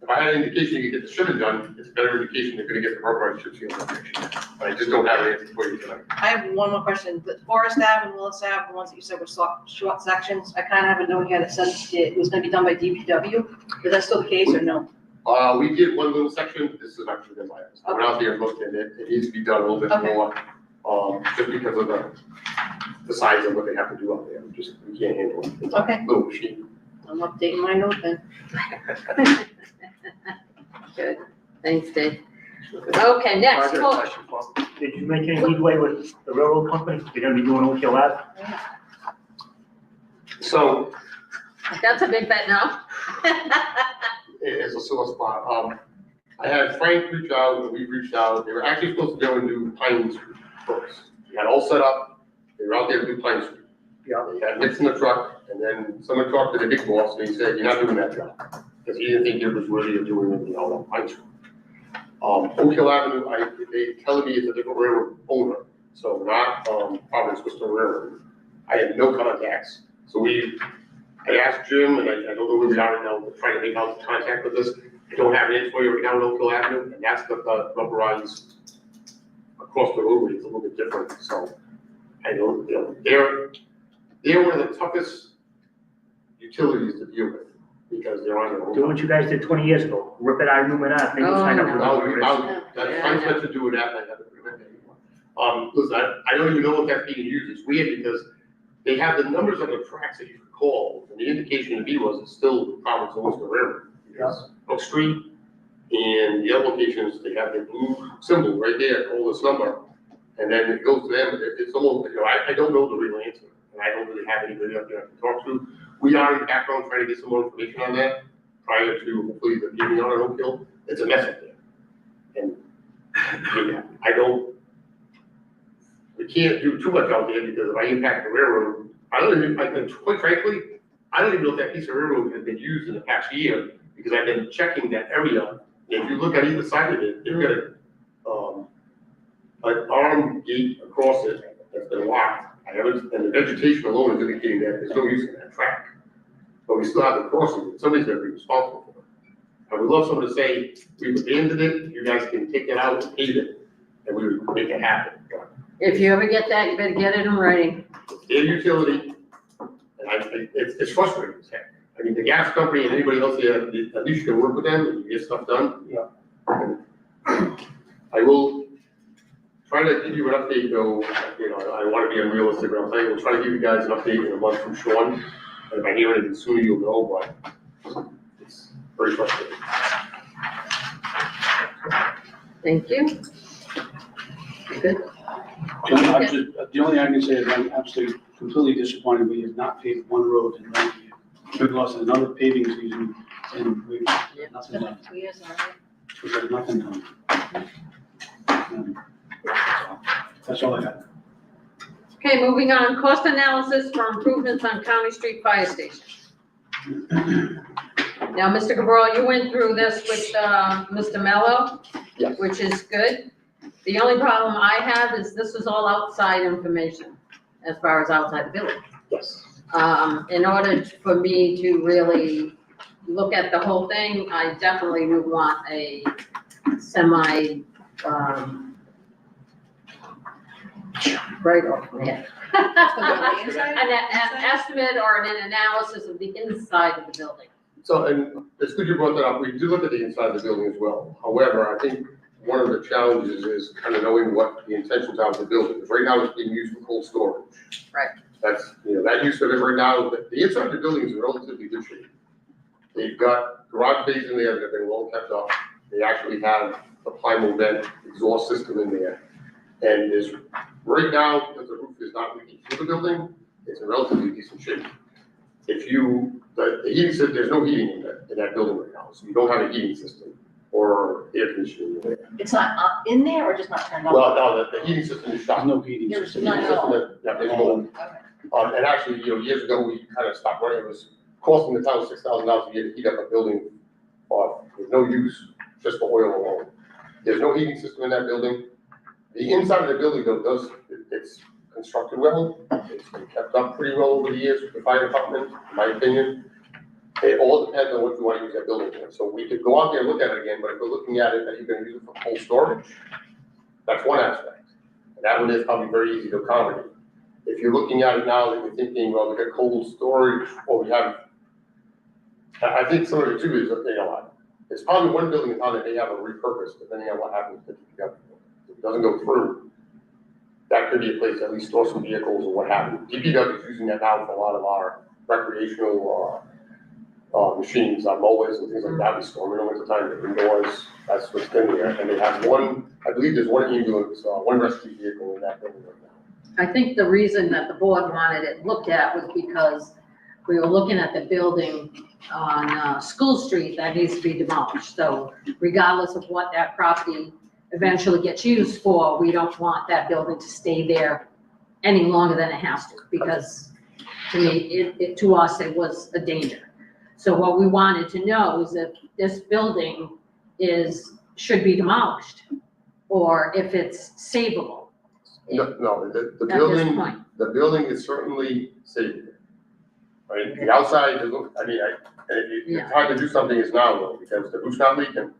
if I had an indication you could get the shimming done, it's a better indication you're gonna get the rubberized chip seal done next year. But I just don't have an answer for you tonight. I have one more question. The Forest Ave and Willis Ave, the ones that you said were short sections, I kind of have a note here that says it was gonna be done by DPW. Is that still the case or no? We did one little section. This is actually been by us. I went out there and looked at it. It needs to be done a little bit Okay. more, just because of the size of what they have to do out there. We can't handle it. It's a Okay. little machine. I'm updating my note then. Good, thanks, Dave. Okay, next, Roger, well, question, Paul. Did you make any leeway with the railroad company? They're gonna be doing Oak Hill Ave? So that's a big bet now. it is a sore spot. I had Frank reach out and we reached out. They were actually supposed to go and do Pine Street first. We had all set up. They were out there to do Pine Street. Yeah. They had mixed in the truck, and then someone talked to the big boss, and he said, "You're not doing that job," because he didn't think it was worthy of doing it, on Pine Street. Oak Hill Avenue, they telling me it's a different railroad owner, so not, Providence Western Railroad. I had no contacts, so I asked Jim, and I don't know where we are right now, we're trying to make out the contact with this. I don't have an answer for you right now on Oak Hill Avenue, and that's the rubberized across the roadway, it's a little bit different, so I know, they're one of the toughest utilities to deal with, because they're on their own. Do what you guys did 20 years ago, rip it out, lumen up, maybe sign up for That's Frank's meant to do with that, and I haven't prevented anymore. Listen, I don't even know if that's being used, it's weird, because they have the numbers on the tracks that you could call, and the indication to me was it's still Providence Oyster Railroad. Because Oak Street and the other locations, they have the blue symbol right there, call this number, and then it goes to them, it's almost, I don't know the real answer, and I don't really have anybody up there I can talk to. We are in the background trying to get some more information on that, prior to hopefully the meeting on Oak Hill. It's a mess up there. And, we can't do too much out there, because if I impact the railroad, quite frankly, I don't even know if that piece of railroad has been used in the past year, because I've been checking that area. If you look at either side of it, they've got an armed gate across it that's been locked. And the vegetation alone is indicating that there's no use in that track. But we still have the crossing, and somebody's gonna be responsible for it. I would love someone to say, we've abandoned it, you guys can take it out and pave it, and we would make it happen. But If you ever get that, you better get it in writing. it's their utility, and it's frustrating as heck. I mean, the gas company and anybody else here, at least you can work with them and get stuff done. Yeah. I will try to give you an update though, I want to be unrealistic, but I'm saying we'll try to give you guys an update in a month from Sean. And if I hear anything sooner, you'll know, but very frustrating. Thank you. Good. I'm just, the only thing I can say is I'm absolutely completely disappointed we have not paved one road in 1 year. We've lost another paving season and we've nothing done. 2 years already. We've got nothing done. That's all I got. Okay, moving on, cost analysis for improvements on County Street Fire Station. Now, Mr. Cabral, you went through this with, Mr. Mello. Yes. Which is good. The only problem I have is this is all outside information, as far as outside the building. Yes. In order for me to really look at the whole thing, I definitely would want a semi, right off my head. An estimate or an analysis of the inside of the building. So, and it's good you brought that up. We do look at the inside of the building as well. However, I think one of the challenges is kind of knowing what the intentions are of the building. Because right now it's being used for cold storage. Right. That's, that use of it right now, the inside of the building is in relatively good shape. They've got garage bays in there that have been well kept up. They actually have a Plymouth vent exhaust system in there. And there's, right now, because the roof is not leaking through the building, it's in relatively decent shape. If you, the heating system, there's no heating in that building right now, so you don't have a heating system or air conditioning in there. It's not in there or just not turned on? Well, no, the heating system is There's shot. no heating There's system. none at all. Yeah, there's no, Okay. and actually, years ago, we kind of stopped running, it was costing the town $6,000 a year to heat up a building, with no use, just for oil alone. There's no heating system in that building. The inside of the building though it's constructed well, it's been kept up pretty well over the years with the fire department, in my opinion. It all depends on what you want to use that building for. So we could go out there and look at it again, but if we're looking at it, that you're gonna use it for cold storage, that's one aspect. And that one is probably very easy to accommodate. If you're looking at it now that you're thinking, well, we got cold storage, or we have, I think some of it too is, it's probably one building in town that may have a repurpose, depending on what happens to the DPW. If it doesn't go through, that could be a place to at least store some vehicles or what have you. DPW is using that now for a lot of our recreational, machines, mowers and things like that. We store them in the wintertime indoors. That's what's in there. And they have one, I believe there's one ambulance, one rescue vehicle in that building right now. I think the reason that the board wanted it looked at was because we were looking at the building on School Street that needs to be demolished. So regardless of what that property eventually gets used for, we don't want that building to stay there any longer than it has to, because to me, to us, it was a danger. So what we wanted to know is if this building should be demolished, or if it's savable. No, the At this building, point. the building is certainly safe. Right, the outside, it's hard to do something is now though, because the roof's not leaking.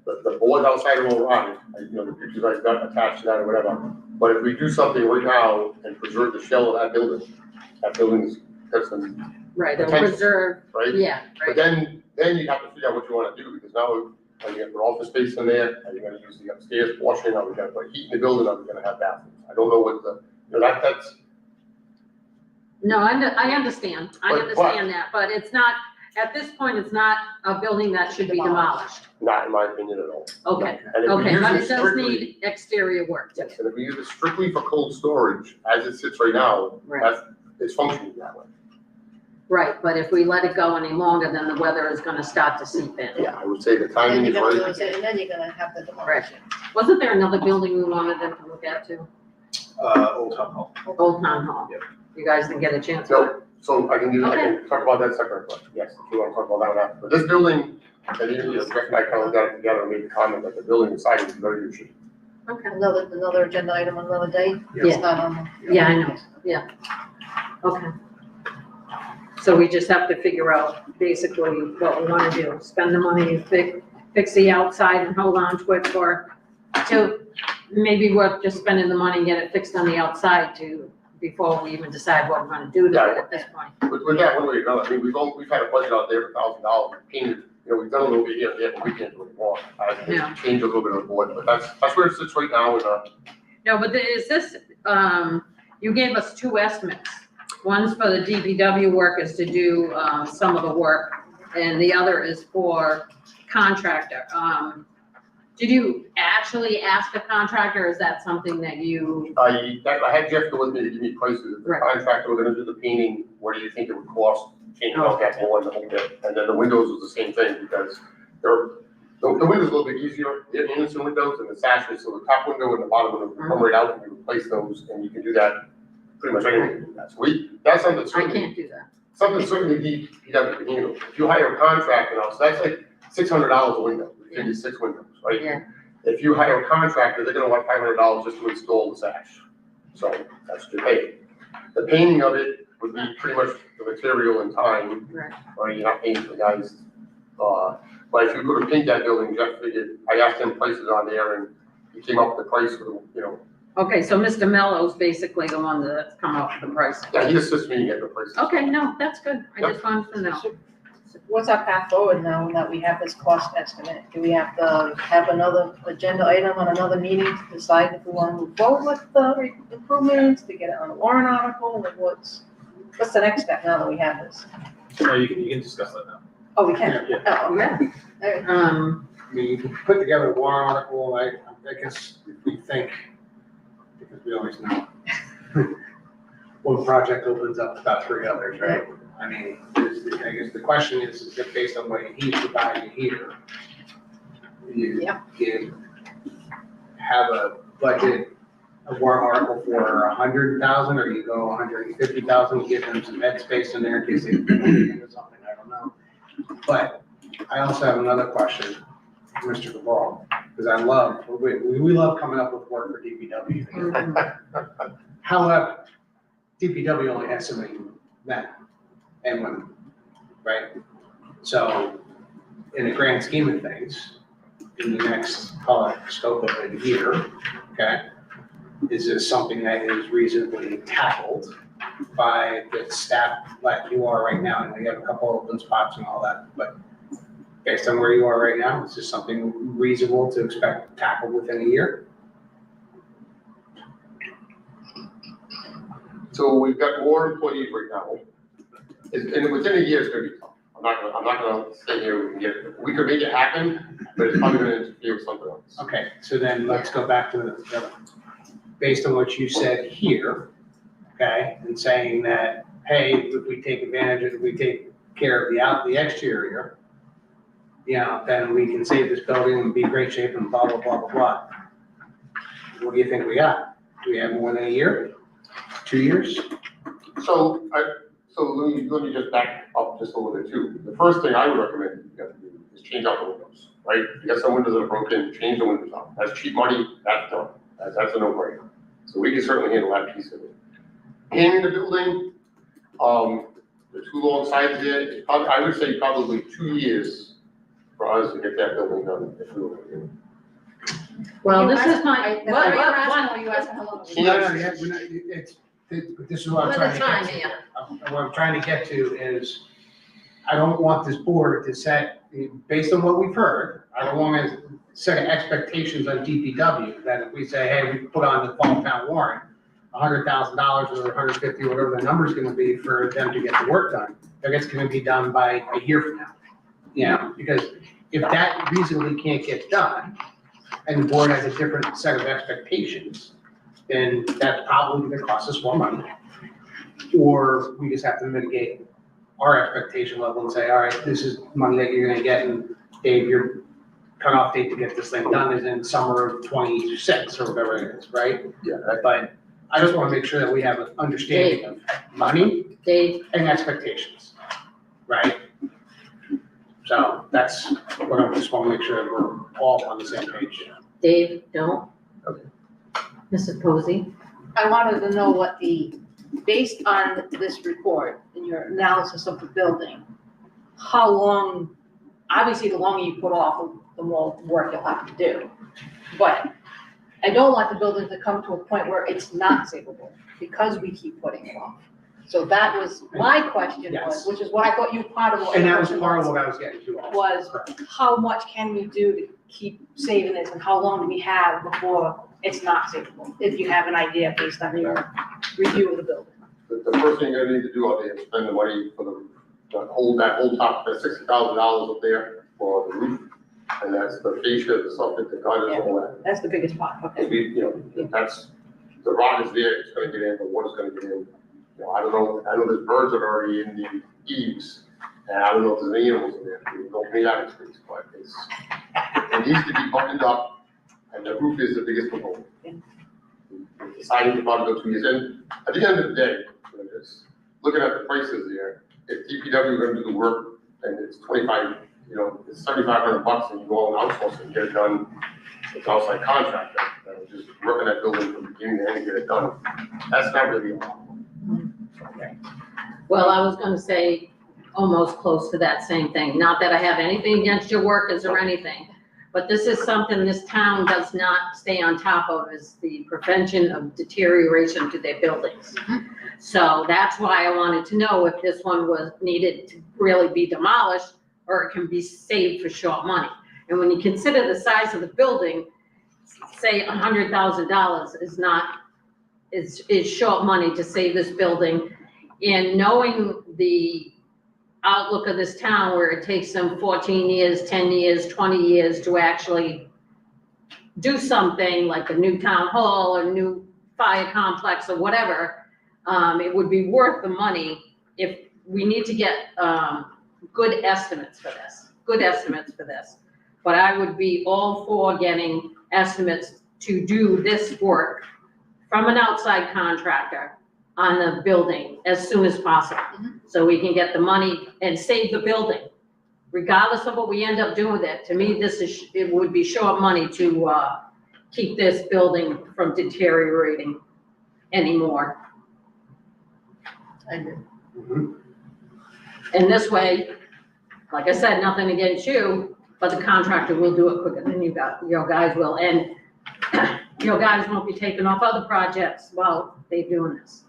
The board outside are all right, the pictures I've got attached to that or whatever. But if we do something right now and preserve the shell of that building's got some, Right, the potential, reserve, right? yeah, But right. then you have to figure out what you wanna do, because now, are you gonna put office space in there? Are you gonna use the upstairs portion? Are we gonna put heat in the building? Are we gonna have bathrooms? I don't know what that's. No, I understand, I But- understand that, but it's not, at this point, it's not a building that should be demolished. Not in my opinion at all. Okay, And if we okay, use but it it does strictly, need exterior work too. yes, and if we use it strictly for cold storage, as it sits right now, Right. it's functioning that way. Right, but if we let it go any longer, then the weather is gonna start to seep in. Yeah, I would say the And timing then is you're gonna right. lose it, and then you're gonna have the demolition. Wasn't there another building we wanted them to look at too? Old Town Hall. Old Town Hall. Yep. You guys didn't get a chance. So I can talk about that separate, but yes, if you want to talk about that one after. But this building, and Jeff and I kind of got it together and made the comment that the building inside is very good shape. Okay, Another agenda item, another day? Yeah. It's not on. yeah, I know, yeah. Okay. So we just have to figure out basically what we wanna do, spend the money, fix the outside and hold on to it maybe worth just spending the money and get it fixed on the outside before we even decide what we're gonna do to it at this point. With that, one way or another, I mean, we've had a budget out there for $1,000, painted, we've done a little bit here and there, but we can't do it more. Yeah. Change a little bit on the board, but that's where it sits right now, and, No, but is this, you gave us two estimates. One's for the DPW workers to do, some of the work and the other is for contractor. Did you actually ask a contractor, or is that something that you? I had Jeff go with me to give me prices. The Right. contractor was gonna do the painting, what do you think it would cost? Painting out that wall and the whole bit. And then the windows was the same thing, because the windows a little bit easier, they're innocent windows and the sashes, so the top window and the bottom window come right out, and you replace those, and you can do that pretty much anywhere. That's something I certainly, can't do that. something certainly he doesn't handle. If you hire a contractor now, so that's like $600 a window, you can do 6 windows, right? Yeah. If you hire a contractor, they're gonna want $500 just to install the sash. So that's what you pay. The painting of it would be pretty much the material and time, Right. or you're not paying for the guys. But if you were to paint that building, Jeff figured, I asked him prices on there and he came up with the price for, Okay, so Mr. Mello's basically the one that's come up with the price. yeah, he assists me in getting the prices. Okay, no, that's good. I just wanted to know. What's our path forward now that we have this cost estimate? Do we have to have another agenda item on another meeting to decide if we want to move forward with the improvements, to get it on a warrant article? Like what's the next step now that we have this? No, you can discuss that now. Oh, we can? Yeah. Oh, okay. Yeah. All right. I mean, you can put together a warrant article, I guess if we think, because we always know. One project opens up about 3 others, right? I mean, I guess the question is if based on what he's providing here, you have a budget, a warrant article for 100,000, or you go 150,000, give them some head space in there in case they do something, I don't know. But I also have another question, Mr. Cabral, because we love coming up with work for DPW. However, DPW only has so many men and women, right? So in the grand scheme of things, in the next, call it scope of a year, okay, is this something that is reasonably tackled by the staff like you are right now? And we have a couple open spots and all that, but based on where you are right now, is this something reasonable to expect tackled within a year? So we've got more employees right now. And within a year, it's gonna be tough. I'm not gonna stay here and get it. We could make it happen, but it's probably gonna interfere with something else. Okay, so then let's go back to the, based on what you said here, okay, and saying that, hey, if we take advantage of, if we take care of the exterior, then we can save this building and be in great shape and blah, blah, blah, blah, blah. What do you think we got? Do we have more than a year? 2 years? So let me just back up just a little bit too. The first thing I would recommend you guys do is change out the windows, right? You got some windows that are broken, change the windows out. That's cheap money, that's done. That's a no-brainer. So we can certainly handle that piece of it. Painting the building, the 2 long sides there, I would say probably 2 years for us to get that building done if we were to do it. Well, this is my, Are you asking how long? This is what I'm trying to get to. What I'm trying to get to is, I don't want this board to set, based on what we've heard, I don't want to set expectations on DPW, that if we say, hey, we put on the fall town warrant, $100,000 or 150, whatever the number's gonna be for them to get the work done, that it's gonna be done by a year from now. Because if that reasonably can't get done, and the board has a different set of expectations, then that's probably gonna cost us more money. Or we just have to mitigate our expectation level and say, all right, this is money that you're gonna get, and Dave, your cutoff date to get this thing done is in summer of 26 or whatever it is, right? Yeah. But I just wanna make sure that we have an understanding of money Dave, and expectations, right? So that's what I just wanna make sure that we're all on the same page. Dave, don't. Okay. Mrs. Posey? I wanted to know what based on this report and your analysis of the building, how long, obviously the longer you put off, the more work you'll have to do. But I don't want the building to come to a point where it's not savable because we keep putting it off. So that was my question, Yes. which is what I thought you part of what. And that was part of what I was getting to. also. Was how much can we do to keep saving this and how long do we have before it's not savable? If you have an idea based on your review of the building. The first thing you're gonna need to do out there is spend the money for that whole top, that's $60,000 up there for the roof. And that's the fascia, the something, the gutters, all that. That's the biggest part, okay. You know, that's, the rod is there, it's gonna get in, the water's gonna get in. You know, I don't know, I know there's birds that are already in the eaves, and I don't know if there's any animals in there, we don't need that space, but it needs to be buttoned up, and the roof is the biggest component. Deciding to probably go 2 years in, at the end of the day, just looking at the prices there, if DPW is gonna do the work, and it's 25, you know, it's $7,500 and you go on outsource and get it done with outside contractor, just working that building from beginning to end and get it done, that's not really a problem. Well, I was gonna say almost close to that same thing. Not that I have anything against your workers or anything, but this is something this town does not stay on top of, is the prevention of deterioration to their buildings. So that's why I wanted to know if this one was needed to really be demolished or it can be saved for short money. And when you consider the size of the building, say $100,000 is not, is short money to save this building. And knowing the outlook of this town where it takes them 14 years, 10 years, 20 years to actually do something like a new town hall or new fire complex or whatever, it would be worth the money if we need to get good estimates for this. But I would be all for getting estimates to do this work from an outside contractor on the building as soon as possible. So we can get the money and save the building. Regardless of what we end up doing with it, to me, it would be short money to keep this building from deteriorating anymore. I agree. And this way, like I said, nothing against you, but the contractor will do it quicker than your guys will. And your guys won't be taking off other projects while they're doing this.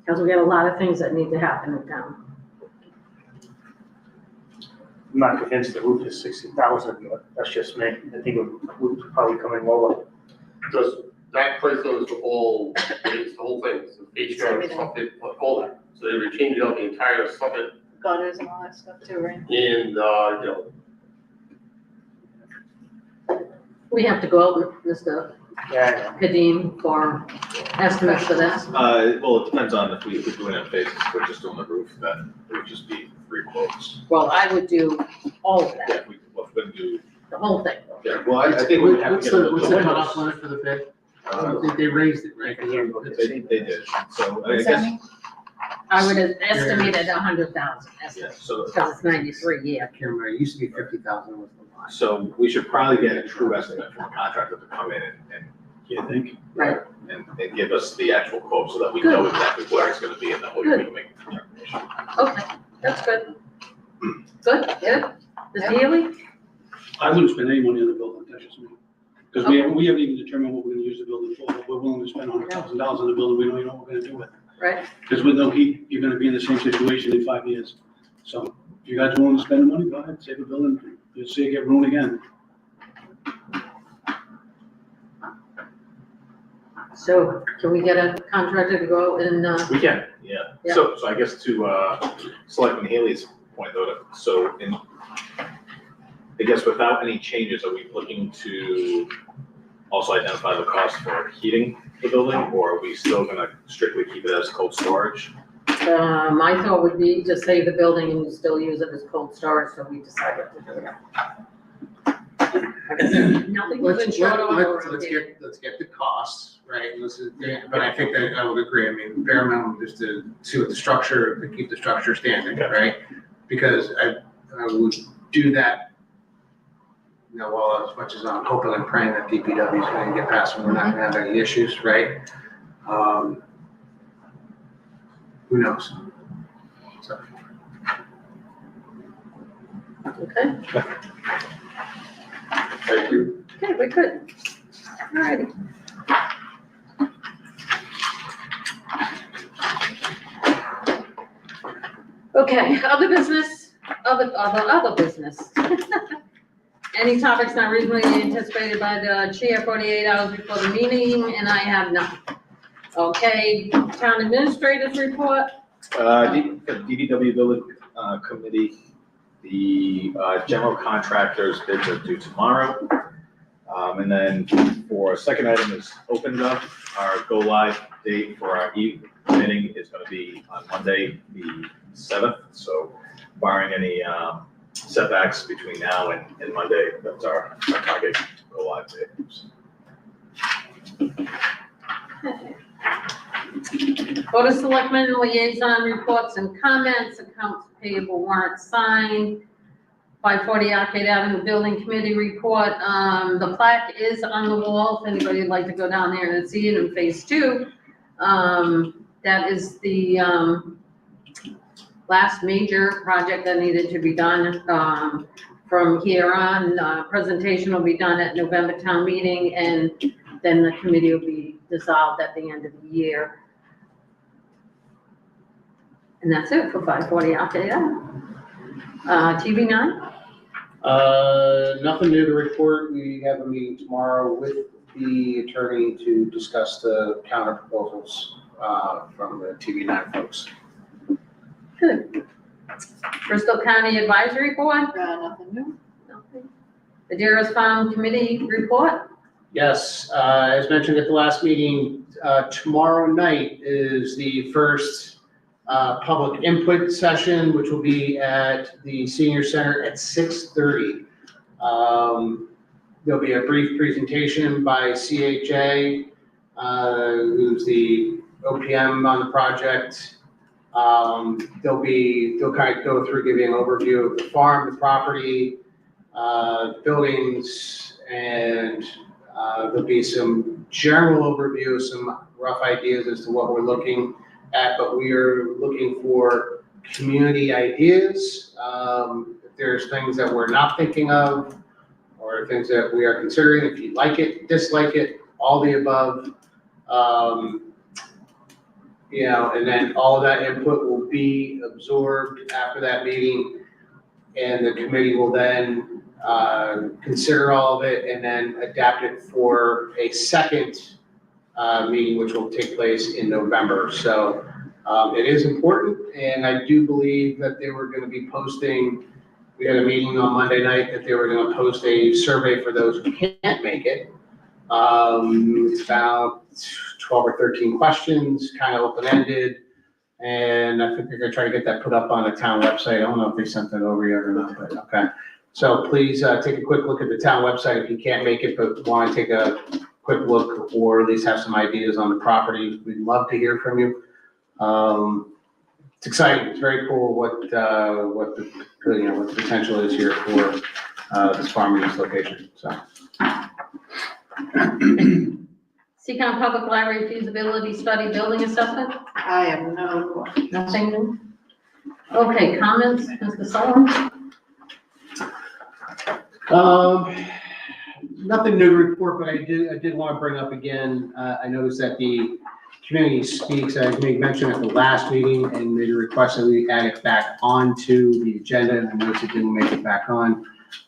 Because we got a lot of things that need to happen in town. I'm not convinced the roof is 60,000, but that's just me. I think it would probably come in lower. Just, that price goes to all, it's the whole thing, it's the fascia, something, all that. So they were changing out the entire something, Gutters and all that stuff too, right? and, you know, We have to go over, Mr. Yeah, Kadim, for estimates for this. Well, it depends on if we're doing it in phases, if we're just doing the roof, then it would just be 3 quotes. Well, I would do all of Yeah, that, if we, well, if we're gonna do, the whole thing. yeah, well, I think we would have to get. What's the cutoff limit for the bid? I don't think they raised it, right? They did, so I guess, I would have estimated 100,000, yeah, so, because it's 93, yeah. I can't remember, it used to be 50,000 was the line. so we should probably get a true estimate from a contractor to come in and, You think? Right. and give us the actual quote so that we know exactly where it's gonna be and then we can make a determination. Okay, that's good. Good, Mr. Healy? I wouldn't spend any money on the building, that's just me. Because we haven't even determined what we're gonna use the building for, but we're willing to spend $100,000 on the building, we don't even know what we're gonna do with it. Right, Because with no heat, you're gonna be in the same situation in 5 years. So if you guys willing to spend the money, go ahead, save the building, you'll see it get ruined again. so can we get a contractor to go and, We can, yeah. Yeah. So I guess to Selectman Haley's point though, so I guess without any changes, are we looking to also identify the cost for heating the building, or are we still gonna strictly keep it as cold storage? my thought would be to save the building and still use it as cold storage, so we decide what to do. Like I said, nothing was in short order around here. Let's get the costs, right? But I think that I would agree, I mean, bare minimum just to see what the structure, to keep the structure standing, right? Because I would do that, you know, well, as much as I'm hoping and praying that DPW is gonna get past and we're not gonna have any issues, right? Who knows? So. Okay, thank you. okay, we're good. All righty. Okay, other business, other business. Any topics not reasonably anticipated by the chair 48 hours before the meeting, and I have none. Okay, town administrators report, DDW Committee. The general contractor's bids are due tomorrow. And then for second item is OpenGov. Our go live date for our e-meeting is going to be on Monday, the 7th. So barring any setbacks between now and Monday, that's our target go live date. Board of Selectmen liaison reports and comments, accounts payable warrant signed, 540 Arcade Avenue Building Committee report. The plaque is on the wall, if anybody would like to go down there and see it in phase 2. That is the last major project that needed to be done. From here on, presentation will be done at November town meeting, and then the committee will be dissolved at the end of the year. And that's it for 540 Arcade Avenue. TV9? Nothing new to report. We have a meeting tomorrow with the attorney to discuss the counter proposals from the TV9 folks. Good. Bristol County Advisory Board? Nothing new. Nothing. The Dearest Farm Committee report? Yes, as mentioned at the last meeting, tomorrow night is the first public input session, which will be at the Senior Center at 6:30. There'll be a brief presentation by CHA, who's the OPM on the project. They'll kind of go through, give you an overview of the farm, the property, buildings, and there'll be some general overview, some rough ideas as to what we're looking at, but we are looking for community ideas. If there's things that we're not thinking of, or things that we are considering, if you like it, dislike it, all the above. And then all of that input will be absorbed after that meeting, and the committee will then consider all of it and then adapt it for a second meeting, which will take place in November. So it is important, and I do believe that they were going to be posting, we had a meeting on Monday night that they were going to post a survey for those who can't make it. It's about 12 or 13 questions, kind of open-ended, and I think they're going to try to get that put up on the town website. I don't know if they sent that over yet or not, but okay. So please take a quick look at the town website if you can't make it, but want to take a quick look or at least have some ideas on the property. We'd love to hear from you. It's exciting. It's very cool what the potential is here for this farm in this location. So. Seekonk Public Library feasibility study building assessment? I have no. Nothing new? Okay, comments, Mr. Sullivan? Nothing new to report, but I did want to bring up again, I noticed that the community speaks, I made mention at the last meeting and made a request that we add it back onto the agenda, and I noticed it didn't make it back on.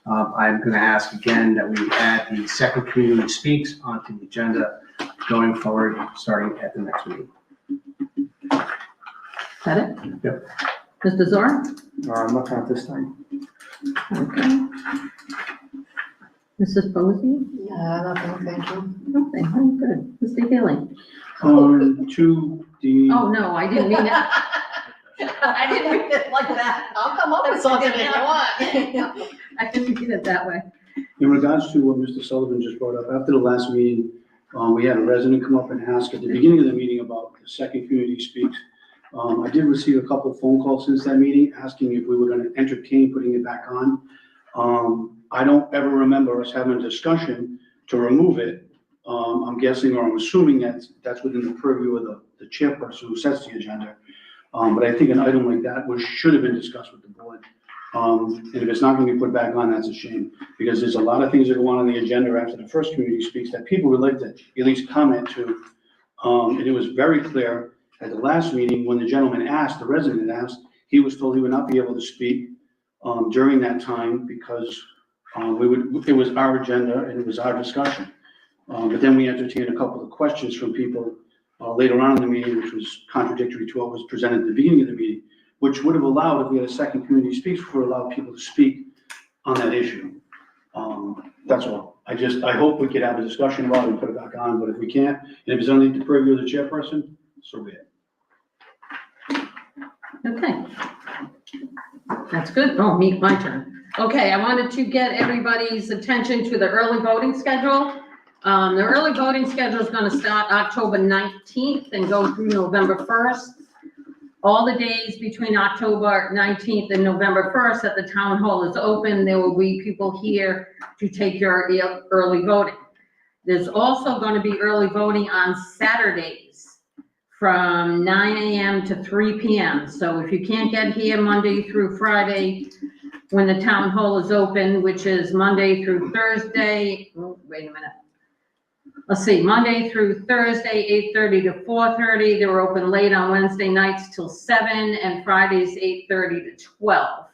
I'm going to ask again that we add the second community speaks onto the agenda going forward, starting at the next meeting. Is that it? Yep. Mr. Zora? I'm looking at this time. Okay. Mrs. Posey? Nothing, thank you. Nothing, oh, good. Mr. Haley? To the. Oh, no, I didn't mean that. I didn't mean it like that. I'll come up with something if you want. I didn't mean it that way. In regards to what Mr. Sullivan just brought up, after the last meeting, we had a resident come up and ask at the beginning of the meeting about the second community speaks. I did receive a couple of phone calls since that meeting asking if we were going to entertain putting it back on. I don't ever remember us having a discussion to remove it. I'm guessing, or I'm assuming that's within the purview of the chairperson who sets the agenda. But I think an item like that should have been discussed with the board. And if it's not going to be put back on, that's a shame, because there's a lot of things that go on the agenda after the first community speaks that people would like to at least comment to. And it was very clear at the last meeting when the gentleman asked, the resident asked, he was told he would not be able to speak during that time because it was our agenda and it was our discussion. But then we entertained a couple of questions from people later on in the meeting, which was contradictory to what was presented at the beginning of the meeting. which would have allowed, if we had a second community speaks, would have allowed people to speak on that issue. That's all. I hope we could have a discussion about it and put it back on, but if we can't, and if it's underneath the purview of the chairperson, so be it. Okay. That's good. Oh, my turn. Okay, I wanted to get everybody's attention to the early voting schedule. The early voting schedule is gonna start October 19th and go through November 1st. All the days between October 19th and November 1st that the town hall is open, there will be people here to take your early voting. There's also gonna be early voting on Saturdays from 9 a.m. to 3 p.m. So if you can't get here Monday through Friday, when the town hall is open, which is Monday through Thursday, oh, wait a minute. Let's see, Monday through Thursday, 8:30 to 4:30. They were open late on Wednesday nights till 7, and Fridays, 8:30 to 12.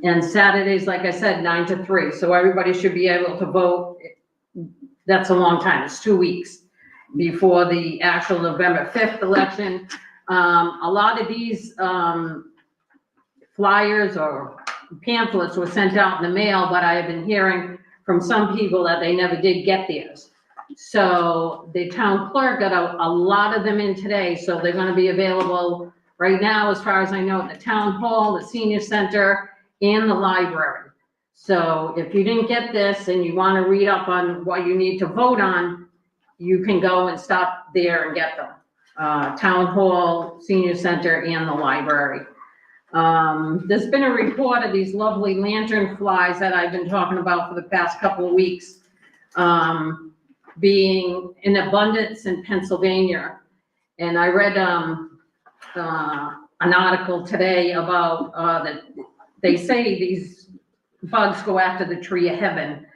And Saturdays, like I said, 9 to 3. So everybody should be able to vote. That's a long time. It's 2 weeks before the actual November 5th election. A lot of these flyers or pamphlets were sent out in the mail, but I have been hearing from some people that they never did get theirs. So the town clerk got a lot of them in today, so they're gonna be available right now, as far as I know, at the town hall, the senior center, and the library. So if you didn't get this and you wanna read up on what you need to vote on, you can go and stop there and get them. Town hall, senior center, and the library. There's been a report of these lovely lantern flies that I've been talking about for the past couple of weeks, being in abundance in Pennsylvania. And I read, an article today about, that they say these bugs go after the tree of heaven.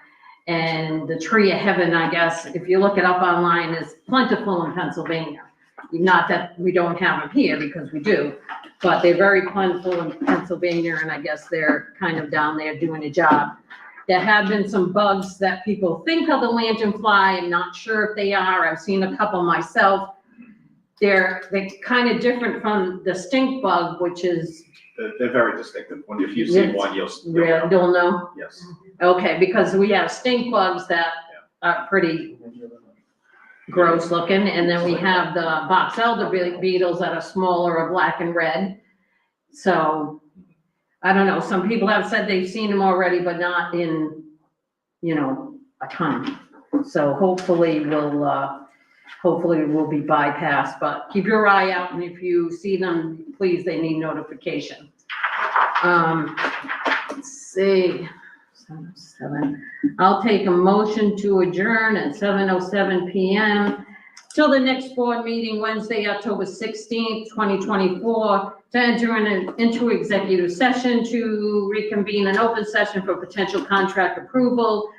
And the tree of heaven, I guess, if you look it up online, is plentiful in Pennsylvania. Not that we don't have them here, because we do, but they're very plentiful in Pennsylvania, and I guess they're kind of down there doing a job. There have been some bugs that people think are the lanternfly. I'm not sure if they are. I've seen a couple myself. They're kind of different from the stink bug, which is. They're very distinctive. If you see one, you'll You'll know? Yes. Okay, because we have stink bugs that are pretty gross looking, and then we have the box elder beetles that are smaller, are black and red. So, I don't know, some people have said they've seen them already, but not in, a ton. So hopefully we'll be bypassed, but keep your eye out, and if you see them, please, they need notification. Let's see. 7:07. I'll take a motion to adjourn at 7:07 PM till the next board meeting, Wednesday, October 16th, 2024, to enter into executive session, to reconvene an open session for potential contract approval,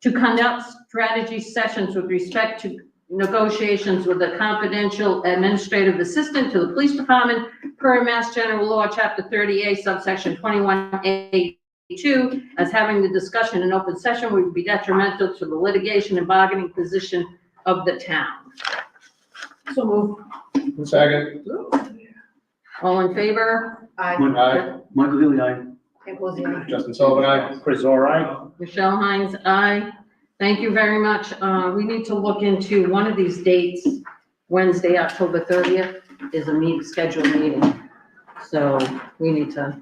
to conduct strategy sessions with respect to negotiations with a confidential administrative assistant to the police department per Mass General Law, Chapter 30A, subsection 21A. 2, as having the discussion in open session would be detrimental to the litigation and bargaining position of the town. So move. Second. All in favor? Aye. Michael Healy, aye. Justin Sullivan, aye. Chris, all right? Michelle Hines, aye. Thank you very much. We need to look into one of these dates. Wednesday, October 30th is a scheduled meeting. So we need to